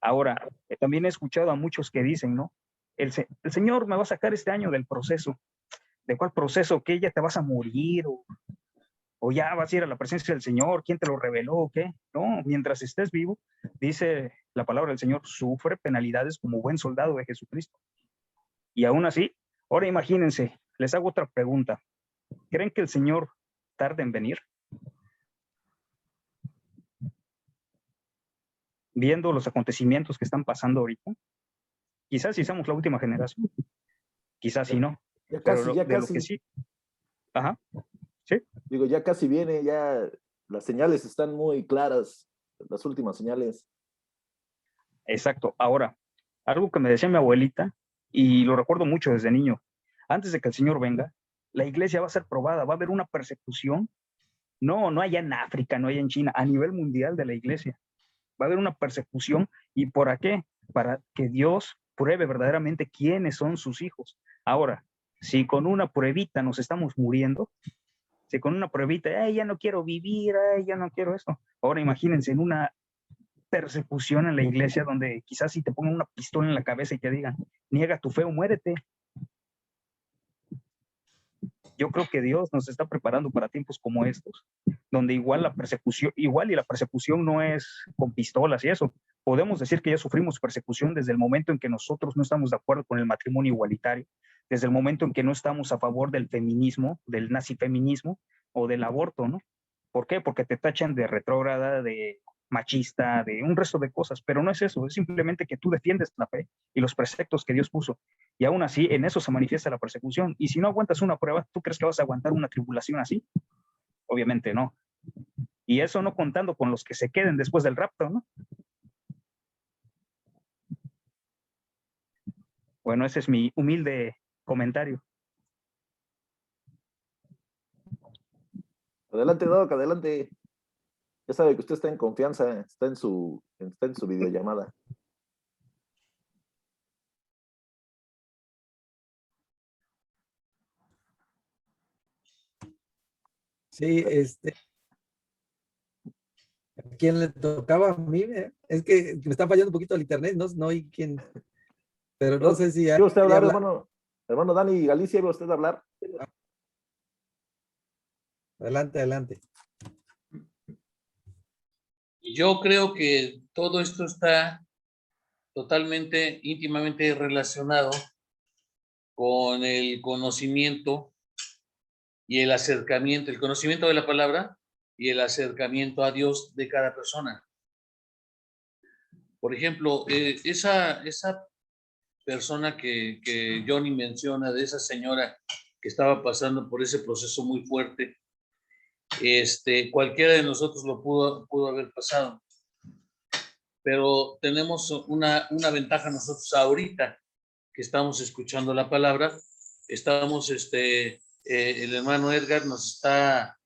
C: Ahora, también he escuchado a muchos que dicen, ¿no? El Señor me va a sacar este año del proceso. ¿De cuál proceso? ¿Qué? ¿Ya te vas a morir? ¿O ya vas a ir a la presencia del Señor? ¿Quién te lo reveló? ¿O qué? No, mientras estés vivo, dice la palabra del Señor, sufre penalidades como buen soldado de Jesucristo. Y aún así, ahora imagínense, les hago otra pregunta. ¿Creen que el Señor tarde en venir? Viendo los acontecimientos que están pasando ahorita, quizás si somos la última generación, quizás si no,
A: Ya
C: pero
A: casi, ya
C: de lo
A: casi.
C: que sí. Ajá, sí.
A: Digo, ya casi viene, ya las señales están muy claras, las últimas señales.
C: Exacto. Ahora, algo que me decía mi abuelita, y lo recuerdo mucho desde niño, antes de que el Señor venga, la iglesia va a ser probada, va a haber una persecución, no allá en África, no allá en China, a nivel mundial de la iglesia. Va a haber una persecución, ¿y por qué? Para que Dios pruebe verdaderamente quiénes son sus hijos. Ahora, si con una pruebita nos estamos muriendo, si con una pruebita, ya no quiero vivir, ya no quiero esto. Ahora imagínense en una persecución en la iglesia donde quizás si te pongan una pistola en la cabeza y te digan, niega tu fe o muérete. Yo creo que Dios nos está preparando para tiempos como estos, donde igual y la persecución no es con pistolas y eso. Podemos decir que ya sufrimos persecución desde el momento en que nosotros no estamos de acuerdo con el matrimonio igualitario, desde el momento en que no estamos a favor del feminismo, del nazifeminismo o del aborto, ¿no? ¿Por qué? Porque te tachan de retrógrada, de machista, de un resto de cosas, pero no es eso, es simplemente que tú defiendes la fe y los preceptos que Dios puso. Y aún así, en eso se manifiesta la persecución. Y si no aguantas una prueba, ¿tú crees que vas a aguantar una tribulación así? Obviamente no. Y eso no contando con los que se queden después del rapto, ¿no? Bueno, ese es mi humilde comentario.
A: Adelante, Doc, adelante. Ya sabe que usted está en confianza, está en su videollamada.
B: Sí, ¿a quién le tocaba? A mí, es que me está fallando un poquito el internet, no hay quien, pero no sé si
A: ¿Iba usted a
B: quería
A: hablar,
B: hablar.
A: hermano Dani Galicia, iba usted a hablar?
B: Adelante, adelante.
D: Yo creo que todo esto está totalmente, íntimamente relacionado con el conocimiento y el acercamiento, el conocimiento de la palabra y el acercamiento a Dios de cada persona. Por ejemplo, esa persona que Johnny menciona, de esa señora que estaba pasando por ese proceso muy fuerte, cualquiera de nosotros lo pudo haber pasado. Pero tenemos una ventaja nosotros ahorita que estamos escuchando la palabra, estamos, el hermano Edgar nos está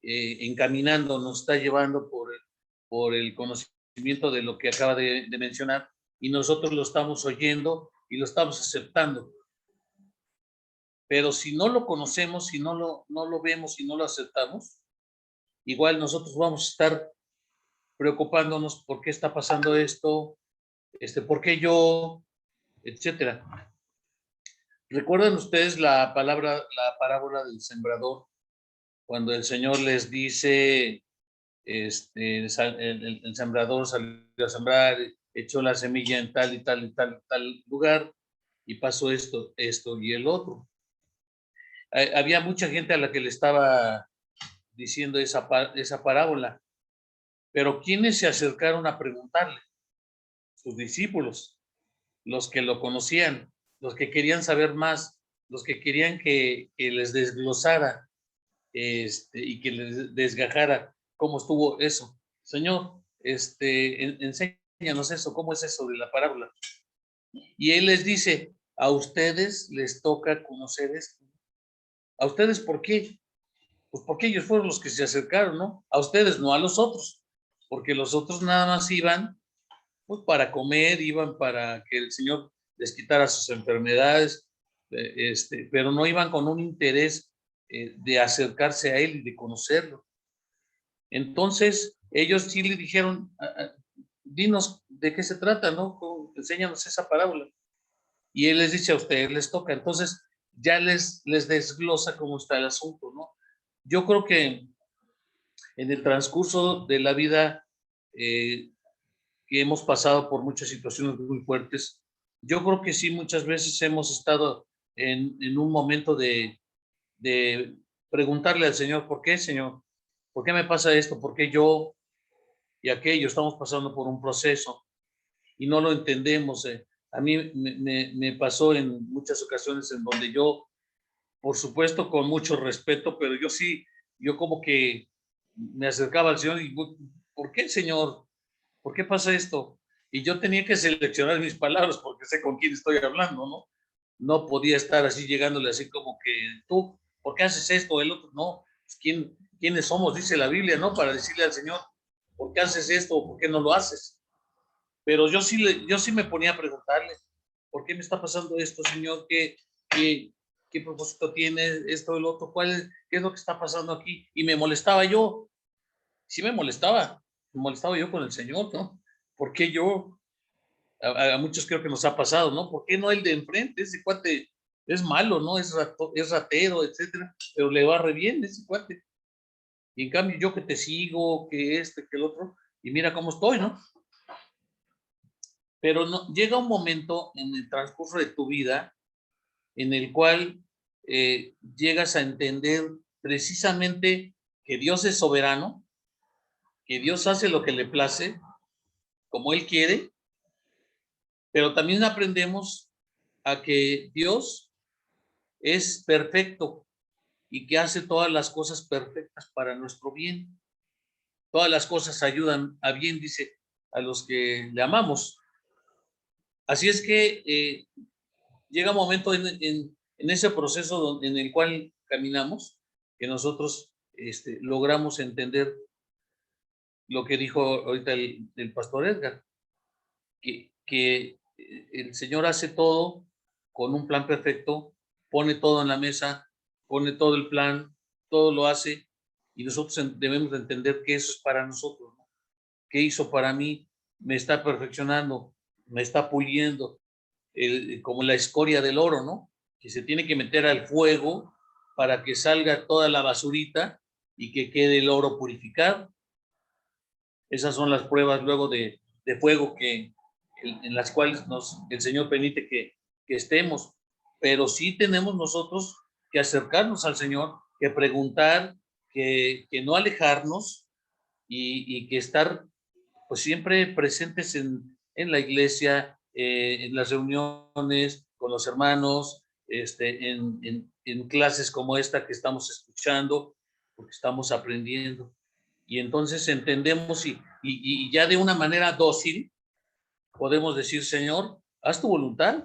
D: encaminando, nos está llevando por el conocimiento de lo que acaba de mencionar, y nosotros lo estamos oyendo y lo estamos aceptando. Pero si no lo conocemos, si no lo vemos, si no lo aceptamos, igual nosotros vamos a estar preocupándonos por qué está pasando esto, por qué yo, etcétera. ¿Recuerdan ustedes la parábola del sembrador? Cuando el Señor les dice, el sembrador salió a sembrar, echó la semilla en tal y tal y tal lugar, y pasó esto y el otro. había mucha gente a la que le estaba diciendo esa parábola, pero ¿quiénes se acercaron a preguntarle? Sus discípulos, los que lo conocían, los que querían saber más, los que querían que les desglosara y que les desgajara cómo estuvo eso. Señor, enséñanos eso, ¿cómo es eso de la parábola? Y él les dice, a ustedes les toca conocer esto. ¿A ustedes por qué? Pues porque ellos fueron los que se acercaron, ¿no? A ustedes, no a los otros, porque los otros nada más iban pues, para comer, iban para que el Señor les quitara sus enfermedades, pero no iban con un interés de acercarse a Él y de conocerlo. Entonces, ellos sí le dijeron, dinos de qué se trata, ¿no? Enséñanos esa parábola. Y Él les dice, a ustedes les toca. Entonces, ya les desglosa cómo está el asunto, ¿no? Yo creo que en el transcurso de la vida que hemos pasado por muchas situaciones muy fuertes, yo creo que sí, muchas veces hemos estado en un momento de preguntarle al Señor, ¿por qué, Señor? ¿Por qué me pasa esto? ¿Por qué yo y aquello? Estamos pasando por un proceso y no lo entendemos. A mí me pasó en muchas ocasiones en donde yo, por supuesto, con mucho respeto, pero yo como que me acercaba al Señor y, ¿por qué, Señor? ¿Por qué pasa esto? Y yo tenía que seleccionar mis palabras porque sé con quién estoy hablando, ¿no? No podía estar así llegándole así como que tú, ¿por qué haces esto? El otro, no. ¿Quiénes somos? Dice la Biblia, ¿no? Para decirle al Señor, ¿por qué haces esto? ¿Por qué no lo haces? Pero yo sí me ponía a preguntarle, ¿por qué me está pasando esto, Señor? ¿Qué propósito tiene esto, el otro? ¿Qué es lo que está pasando aquí? Y me molestaba yo. Sí me molestaba yo con el Señor, ¿no? ¿Por qué yo? A muchos creo que nos ha pasado, ¿no? ¿Por qué no el de enfrente? Ese cuate es malo, ¿no? Es ratero, etcétera, pero le va re bien ese cuate. Y en cambio yo que te sigo, que que el otro, y mira cómo estoy, ¿no? Pero no, llega un momento en el transcurso de tu vida en el cual llegas a entender precisamente que Dios es soberano, que Dios hace lo que le place, como Él quiere, pero también aprendemos a que Dios es perfecto y que hace todas las cosas perfectas para nuestro bien. Todas las cosas ayudan a bien, dice, a los que le amamos. Así es que llega un momento en ese proceso en el cual caminamos que nosotros logramos entender lo que dijo ahorita el pastor Edgar, que el Señor hace todo con un plan perfecto, pone todo en la mesa, pone todo el plan, todo lo hace, y nosotros debemos de entender que eso es para nosotros, ¿no? ¿Qué hizo para mí? Me está perfeccionando, me está puliendo, como la escoria del oro, ¿no? Que se tiene que meter al fuego para que salga toda la basurita y que quede el oro purificado. Esas son las pruebas luego de fuego en las cuales el Señor permite que estemos. Pero sí tenemos nosotros que acercarnos al Señor, que preguntar, que no alejarnos y que estar pues siempre presentes en la iglesia, en las reuniones con los hermanos, en clases como esta que estamos escuchando, porque estamos aprendiendo. Y entonces entendemos y ya de una manera dócil podemos decir, Señor, haz tu voluntad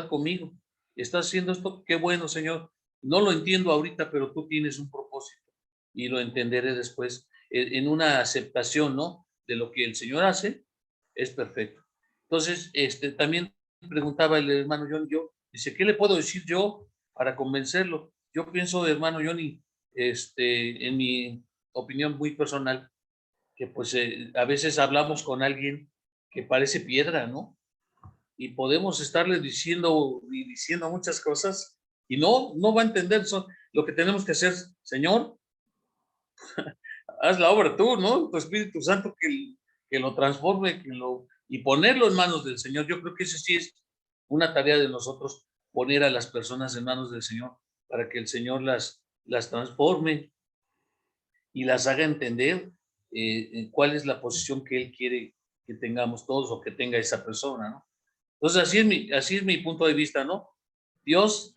D: conmigo. Estás haciendo esto, qué bueno, Señor. No lo entiendo ahorita, pero tú tienes un propósito y lo entenderé después en una aceptación, ¿no? De lo que el Señor hace, es perfecto. Entonces, también preguntaba el hermano Johnny, dice, ¿qué le puedo decir yo para convencerlo? Yo pienso, hermano Johnny, en mi opinión muy personal, que pues a veces hablamos con alguien que parece piedra, ¿no? Y podemos estarle diciendo muchas cosas y no va a entender. Lo que tenemos que hacer, Señor, haz la obra tú, ¿no? Tu Espíritu Santo que lo transforme, y ponerlo en manos del Señor. Yo creo que eso sí es una tarea de nosotros poner a las personas en manos del Señor para que el Señor las transforme y las haga entender cuál es la posición que Él quiere que tengamos todos o que tenga esa persona, ¿no? Entonces, así es mi punto de vista, ¿no? Dios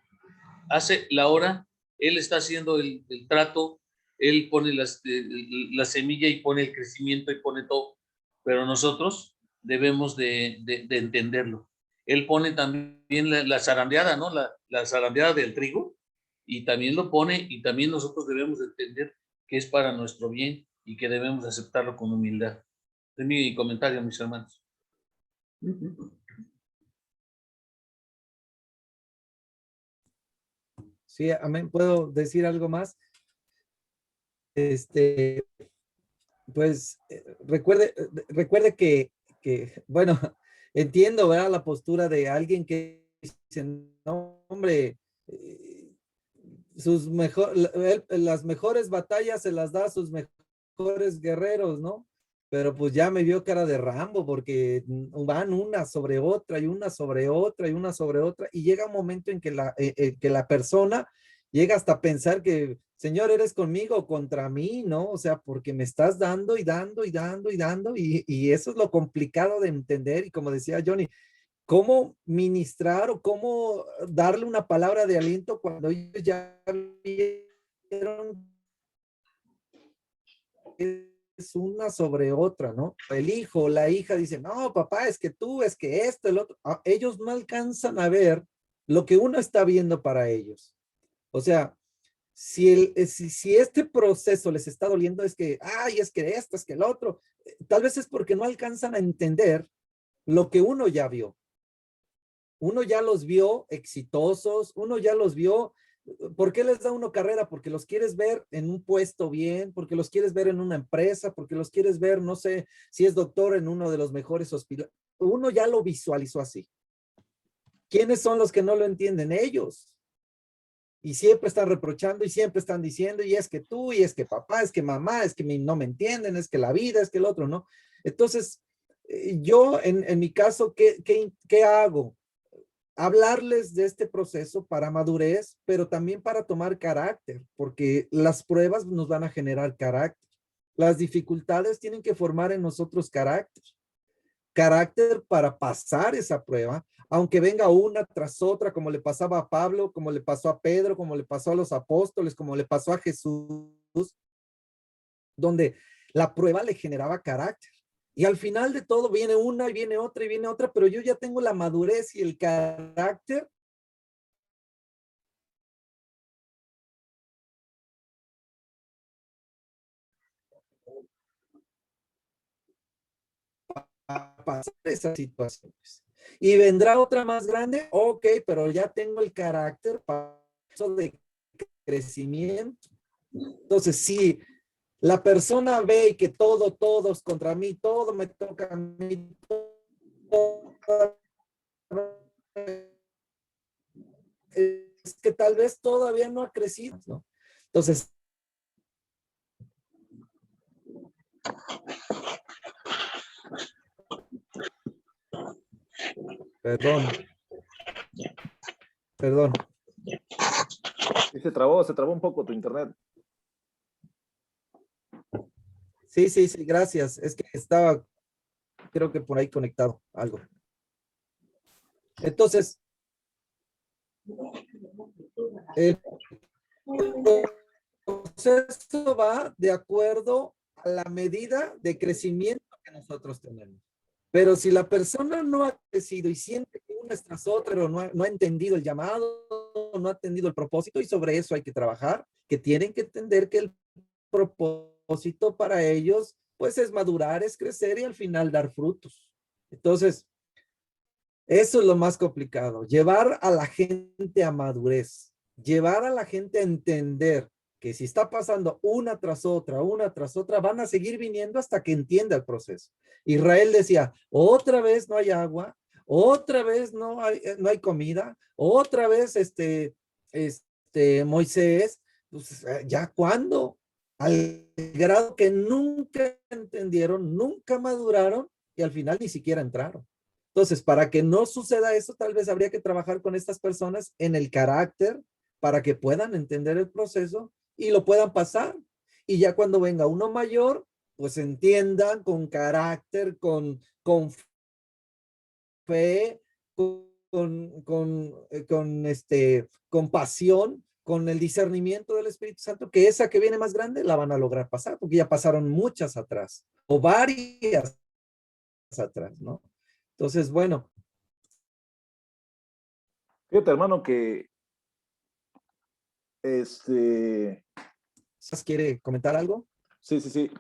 D: hace la hora, Él está haciendo el trato, Él pone la semilla y pone el crecimiento y pone todo, pero nosotros debemos de entenderlo. Él pone también la zarandeada, ¿no? La zarandeada del trigo, y también lo pone, y también nosotros debemos de entender que es para nuestro bien y que debemos aceptarlo con humildad. Es mi comentario, mis hermanos.
B: Sí, amén. ¿Puedo decir algo más? Pues recuerde que, bueno, entiendo, ¿verdad? La postura de alguien que dice, no, hombre, las mejores batallas se las da a sus mejores guerreros, ¿no? Pero pues ya me vio cara de Rambo porque van una sobre otra y una sobre otra y una sobre otra, y llega un momento en que la persona llega hasta pensar que, Señor, ¿eres conmigo o contra mí? ¿No? O sea, porque me estás dando y dando y dando y dando, y eso es lo complicado de entender. Y como decía Johnny, cómo ministrar o cómo darle una palabra de aliento cuando ellos ya vieron que es una sobre otra, ¿no? El hijo o la hija dice, no, papá, es que tú, es que esto, el otro. Ellos no alcanzan a ver lo que uno está viendo para ellos. O sea, si este proceso les está doliendo, es que, ay, es que esto, es que el otro, tal vez es porque no alcanzan a entender lo que uno ya vio. Uno ya los vio exitosos, uno ya los vio. ¿Por qué les da uno carrera? Porque los quieres ver en un puesto bien, porque los quieres ver en una empresa, porque los quieres ver, no sé, si es doctor en uno de los mejores hospitales. Uno ya lo visualizó así. ¿Quiénes son los que no lo entienden? Ellos. Y siempre están reprochando y siempre están diciendo, y es que tú, y es que papá, es que mamá, es que no me entienden, es que la vida, es que el otro, ¿no? Entonces, yo en mi caso, ¿qué hago? Hablarles de este proceso para madurez, pero también para tomar carácter, porque las pruebas nos van a generar carácter. Las dificultades tienen que formar en nosotros carácter. Carácter para pasar esa prueba, aunque venga una tras otra, como le pasaba a Pablo, como le pasó a Pedro, como le pasó a los apóstoles, como le pasó a Jesús, donde la prueba le generaba carácter. Y al final de todo viene una y viene otra y viene otra, pero yo ya tengo la madurez y el carácter para pasar esas situaciones. Y vendrá otra más grande, ok, pero ya tengo el carácter para eso de crecimiento. Entonces, si la persona ve que todos contra mí, todo me toca a mí, todo, es que tal vez todavía no ha crecido, ¿no? Entonces, perdón.
A: Y se trabó un poco tu internet.
B: Sí, gracias. Es que estaba, creo que por ahí conectado algo. Entonces, el proceso va de acuerdo a la medida de crecimiento que nosotros tenemos. Pero si la persona no ha crecido y siente que una es tras otra, pero no ha entendido el llamado, no ha entendido el propósito, y sobre eso hay que trabajar, que tienen que entender que el propósito para ellos, pues es madurar, es crecer y al final dar frutos. Entonces, eso es lo más complicado, llevar a la gente a madurez, llevar a la gente a entender que si está pasando una tras otra, van a seguir viniendo hasta que entienda el proceso. Israel decía, otra vez no hay agua, otra vez no hay comida, otra vez Moisés, pues, ¿ya cuándo? Al grado que nunca entendieron, nunca maduraron y al final ni siquiera entraron. Entonces, para que no suceda eso, tal vez habría que trabajar con estas personas en el carácter para que puedan entender el proceso y lo puedan pasar. Y ya cuando venga uno mayor, pues entiendan con carácter, con fe, con pasión, con el discernimiento del Espíritu Santo, que esa que viene más grande la van a lograr pasar, porque ya pasaron muchas atrás, o varias atrás, ¿no? Entonces, bueno.
A: Fíjate, hermano, que este,
B: ¿Quiere comentar algo?
A: sí, sí, sí.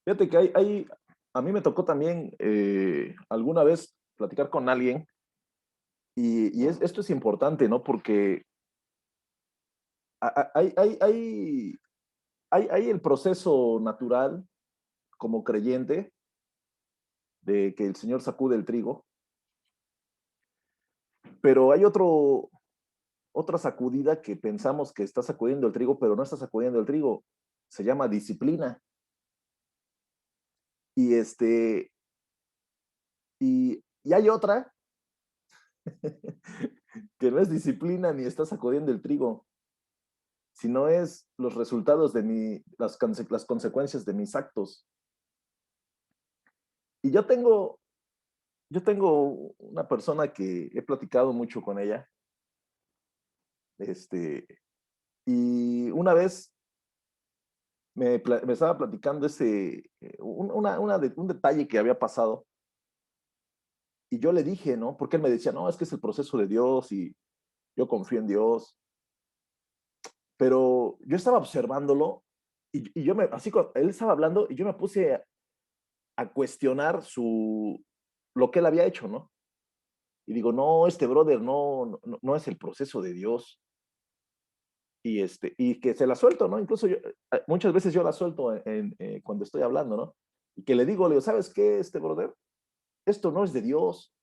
A: Fíjate que a mí me tocó también alguna vez platicar con alguien esto es importante, ¿no? Porque hay el proceso natural como creyente de que el Señor sacude el trigo, pero hay otra sacudida que pensamos que está sacudiendo el trigo, pero no está sacudiendo el trigo. Se llama disciplina. Y y hay otra que no es disciplina ni está sacudiendo el trigo, sino es los resultados de las consecuencias de mis actos. Y yo tengo una persona que he platicado mucho con ella, y una vez me estaba platicando un detalle que había pasado, y yo le dije, ¿no? Porque él me decía, no, es que es el proceso de Dios y yo confío en Dios. Pero yo estaba observándolo y así, él estaba hablando y yo me puse a cuestionar lo que él había hecho, ¿no? Y digo, no, este brother no es el proceso de Dios. Y que se la suelto, ¿no? Incluso muchas veces yo la suelto cuando estoy hablando, ¿no? Y que le digo, ¿sabes qué, brother? Esto no es de Dios.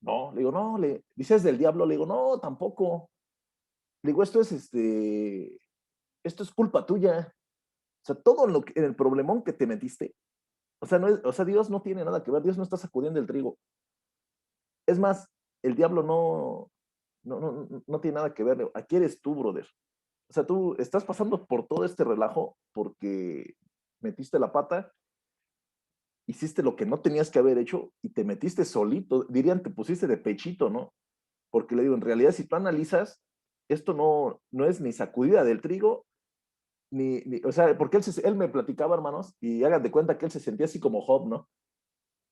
A: No, le digo, no, dices del diablo, le digo, no, tampoco. Le digo, esto es culpa tuya. O sea, todo en el problemón que te metiste, o sea, Dios no tiene nada que ver, Dios no está sacudiendo el trigo. Es más, el diablo no tiene nada que ver. Aquí eres tú, brother. O sea, tú estás pasando por todo este relajo porque metiste la pata, hiciste lo que no tenías que haber hecho y te metiste solito. Dirían, te pusiste de pechito, ¿no? Porque le digo, en realidad, si tú analizas, esto no es ni sacudida del trigo, o sea, porque él me platicaba, hermanos, y hagan de cuenta que él se sentía así como Job, ¿no?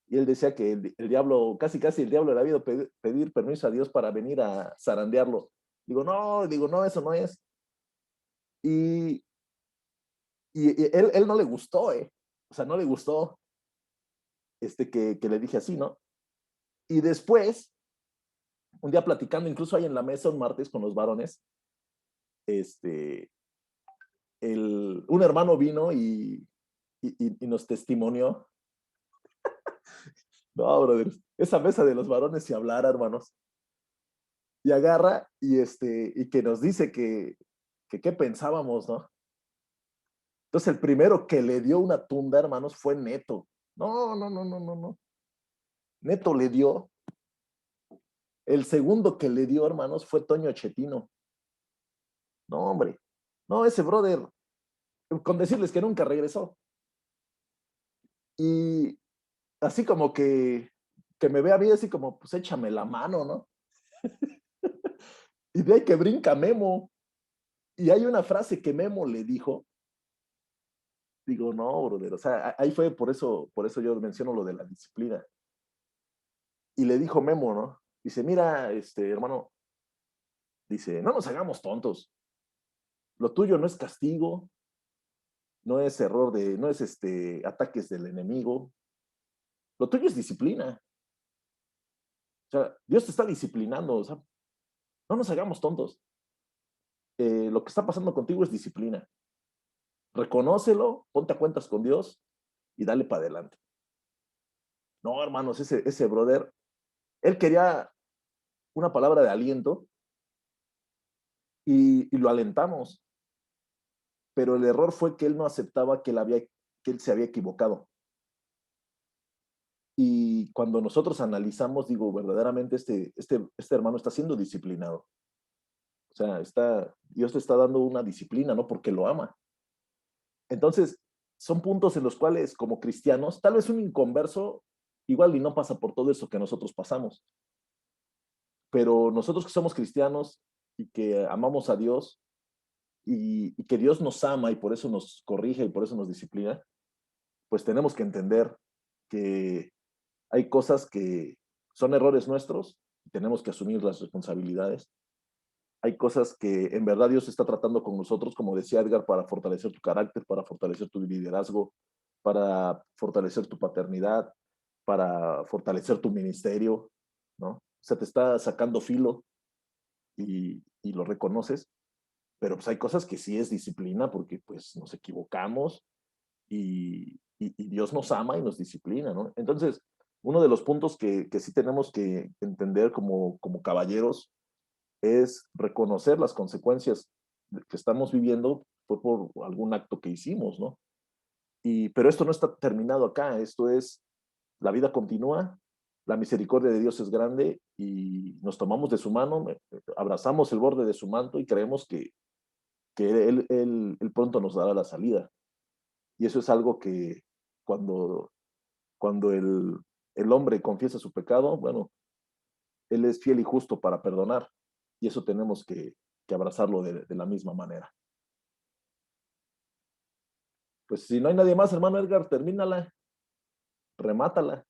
A: Y él decía que el diablo, casi el diablo le había ido pedir permiso a Dios para venir a zarandearlo. Digo, no, eso no es. Y, y él no le gustó, ¿eh? O sea, no le gustó que le dije así, ¿no? Y después, un día platicando, incluso ahí en la mesa un martes con los varones, este, un hermano vino y nos testimonió. No, brother, esa mesa de los varones si hablara, hermanos. Y agarra y que nos dice que qué pensábamos, ¿no? Entonces el primero que le dio una tunda, hermanos, fue Neto. No. Neto le dio. El segundo que le dio, hermanos, fue Toño Chetino. No, hombre. No, ese brother, con decirles que nunca regresó. Y así como que me ve a mí así como, pues échame la mano, ¿no? Y de ahí que brinca Memo. Y hay una frase que Memo le dijo. Digo, no, brother. O sea, ahí fue por eso yo menciono lo de la disciplina. Y le dijo Memo, ¿no? Dice, mira, hermano, dice, no nos hagamos tontos. Lo tuyo no es castigo, no es no es ataques del enemigo. Lo tuyo es disciplina. O sea, Dios te está disciplinando. O sea, no nos hagamos tontos. Lo que está pasando contigo es disciplina. Reconócelo, ponte a cuentas con Dios y dale para adelante. No, hermanos, ese brother, él quería una palabra de aliento y lo alentamos. Pero el error fue que él no aceptaba que él se había equivocado. Y cuando nosotros analizamos, digo, verdaderamente este hermano está siendo disciplinado. O sea, Dios le está dando una disciplina, ¿no? Porque lo ama. Entonces, son puntos en los cuales, como cristianos, tal vez un inconverso igual y no pasa por todo eso que nosotros pasamos. Pero nosotros que somos cristianos y que amamos a Dios y que Dios nos ama y por eso nos corrige y por eso nos disciplina, pues tenemos que entender que hay cosas que son errores nuestros y tenemos que asumir las responsabilidades. Hay cosas que en verdad Dios está tratando con nosotros, como decía Edgar, para fortalecer tu carácter, para fortalecer tu liderazgo, para fortalecer tu paternidad, para fortalecer tu ministerio, ¿no? O sea, te está sacando filo y lo reconoces, pero pues hay cosas que sí es disciplina porque pues nos equivocamos y Dios nos ama y nos disciplina, ¿no? Entonces, uno de los puntos que sí tenemos que entender como caballeros es reconocer las consecuencias que estamos viviendo fue por algún acto que hicimos, ¿no? Pero esto no está terminado acá, esto es, la vida continúa, la misericordia de Dios es grande y nos tomamos de su mano, abrazamos el borde de su manto y creemos que él pronto nos dará la salida. Y eso es algo que cuando el hombre confiesa su pecado, bueno, Él es fiel y justo para perdonar. Y eso tenemos que abrazarlo de la misma manera. Pues si no hay nadie más, hermano Edgar, termínala, remátala.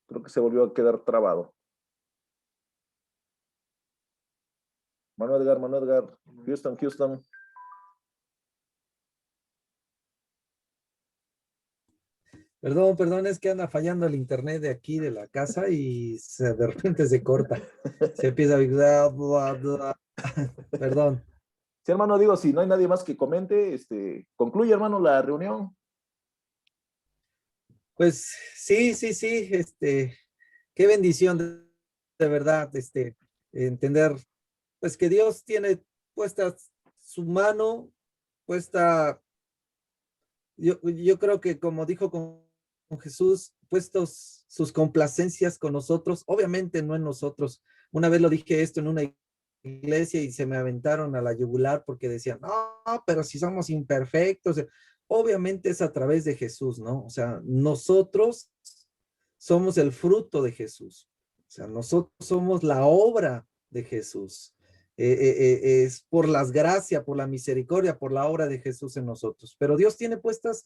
A: Creo que se volvió a quedar trabado. Mano Edgar, Houston, Houston.
B: Perdón, es que anda fallando el internet de aquí de la casa y de repente se corta. Se empieza a... Perdón.
A: Sí, hermano, digo, si no hay nadie más que comente, concluye, hermano, la reunión.
B: Pues sí, qué bendición de verdad, entender, pues que Dios tiene puesta su mano, puesta, yo creo que como dijo con Jesús, puestos sus complacencias con nosotros, obviamente no en nosotros. Una vez lo dije esto en una iglesia y se me aventaron a la yugular porque decían, no, pero si somos imperfectos, obviamente es a través de Jesús, ¿no? O sea, nosotros somos el fruto de Jesús. O sea, nosotros somos la obra de Jesús. Es por las gracias, por la misericordia, por la obra de Jesús en nosotros. Pero Dios tiene puestas,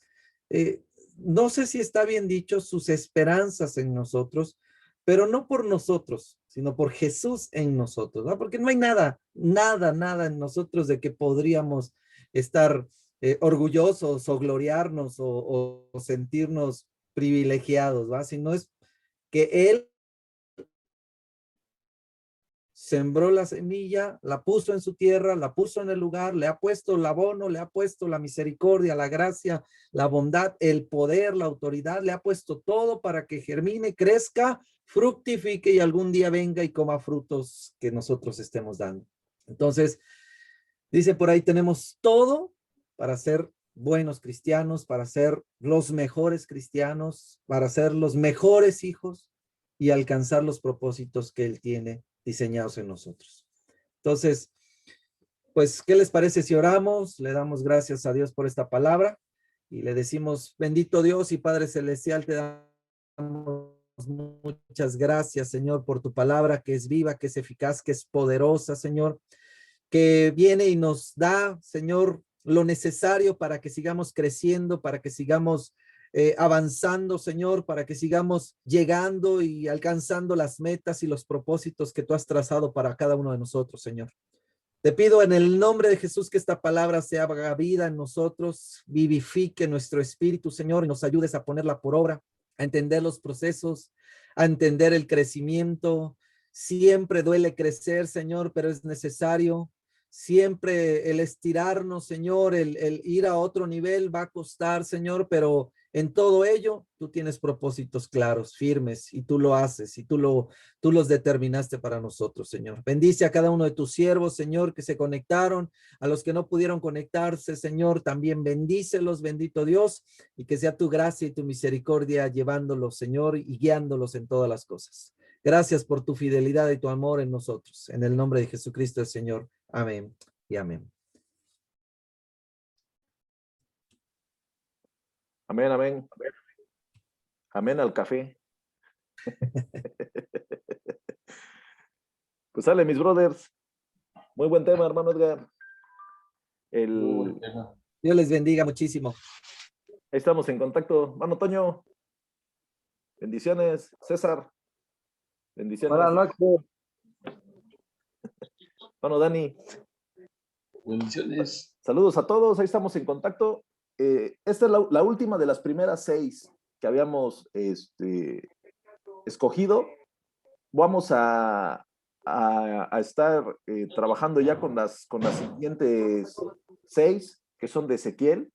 B: no sé si está bien dicho, sus esperanzas en nosotros, pero no por nosotros, sino por Jesús en nosotros, ¿no? Porque no hay nada en nosotros de que podríamos estar orgullosos o gloriarnos o sentirnos privilegiados, ¿va? Sino es que Él sembró la semilla, la puso en su tierra, la puso en el lugar, le ha puesto el abono, le ha puesto la misericordia, la gracia, la bondad, el poder, la autoridad, le ha puesto todo para que germine, crezca, fructifique y algún día venga y coma frutos que nosotros estemos dando. Entonces, dice por ahí, tenemos todo para ser buenos cristianos, para ser los mejores cristianos, para ser los mejores hijos y alcanzar los propósitos que Él tiene diseñados en nosotros. Entonces, pues, ¿qué les parece si oramos? Le damos gracias a Dios por esta palabra y le decimos, bendito Dios y Padre Celestial, te damos muchas gracias, Señor, por tu palabra que es viva, que es eficaz, que es poderosa, Señor, que viene y nos da, Señor, lo necesario para que sigamos creciendo, para que sigamos avanzando, Señor, para que sigamos llegando y alcanzando las metas y los propósitos que tú has trazado para cada uno de nosotros, Señor. Te pido en el nombre de Jesús que esta palabra se haga vida en nosotros, vivifique nuestro espíritu, Señor, y nos ayudes a ponerla por obra, a entender los procesos, a entender el crecimiento. Siempre duele crecer, Señor, pero es necesario. Siempre el estirarnos, Señor, el ir a otro nivel va a costar, Señor, pero En todo ello, tú tienes propósitos claros, firmes, y tú lo haces, y tú los determinaste para nosotros, Señor. Bendice a cada uno de tus siervos, Señor, que se conectaron, a los que no pudieron conectarse, Señor, también bendícelos, bendito Dios, y que sea tu gracia y tu misericordia llevándolos, Señor, y guiándolos en todas las cosas. Gracias por tu fidelidad y tu amor en nosotros. En el nombre de Jesucristo, el Señor. Amén y amén.
A: Amén, amén. Amén al café. Pues sale, mis brothers. Muy buen tema, hermano Edgar.
B: Dios les bendiga muchísimo.
A: Ahí estamos en contacto. Hermano Toño. Bendiciones. César. Bendiciones.
E: Buenas noches.
A: Hermano Dani.
D: Bendiciones.
A: Saludos a todos. Ahí estamos en contacto. Esta es la última de las primeras 6 que habíamos escogido. Vamos a estar trabajando ya con las siguientes 6 que son de Ezequiel.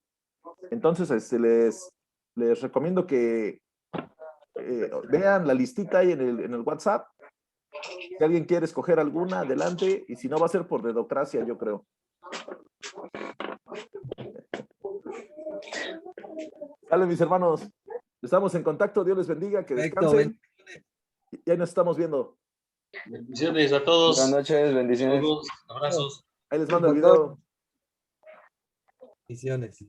A: Entonces les recomiendo que vean la listita ahí en el WhatsApp. Si alguien quiere escoger alguna, adelante, y si no, va a ser por dedocracia, yo creo. Dale, mis hermanos, estamos en contacto. Dios les bendiga, que descansen. Y ahí nos estamos viendo.
D: Bendiciones a todos.
E: Buenas noches, bendiciones.
D: Todos, abrazos.
A: Ahí les mando el video.
B: Bendiciones.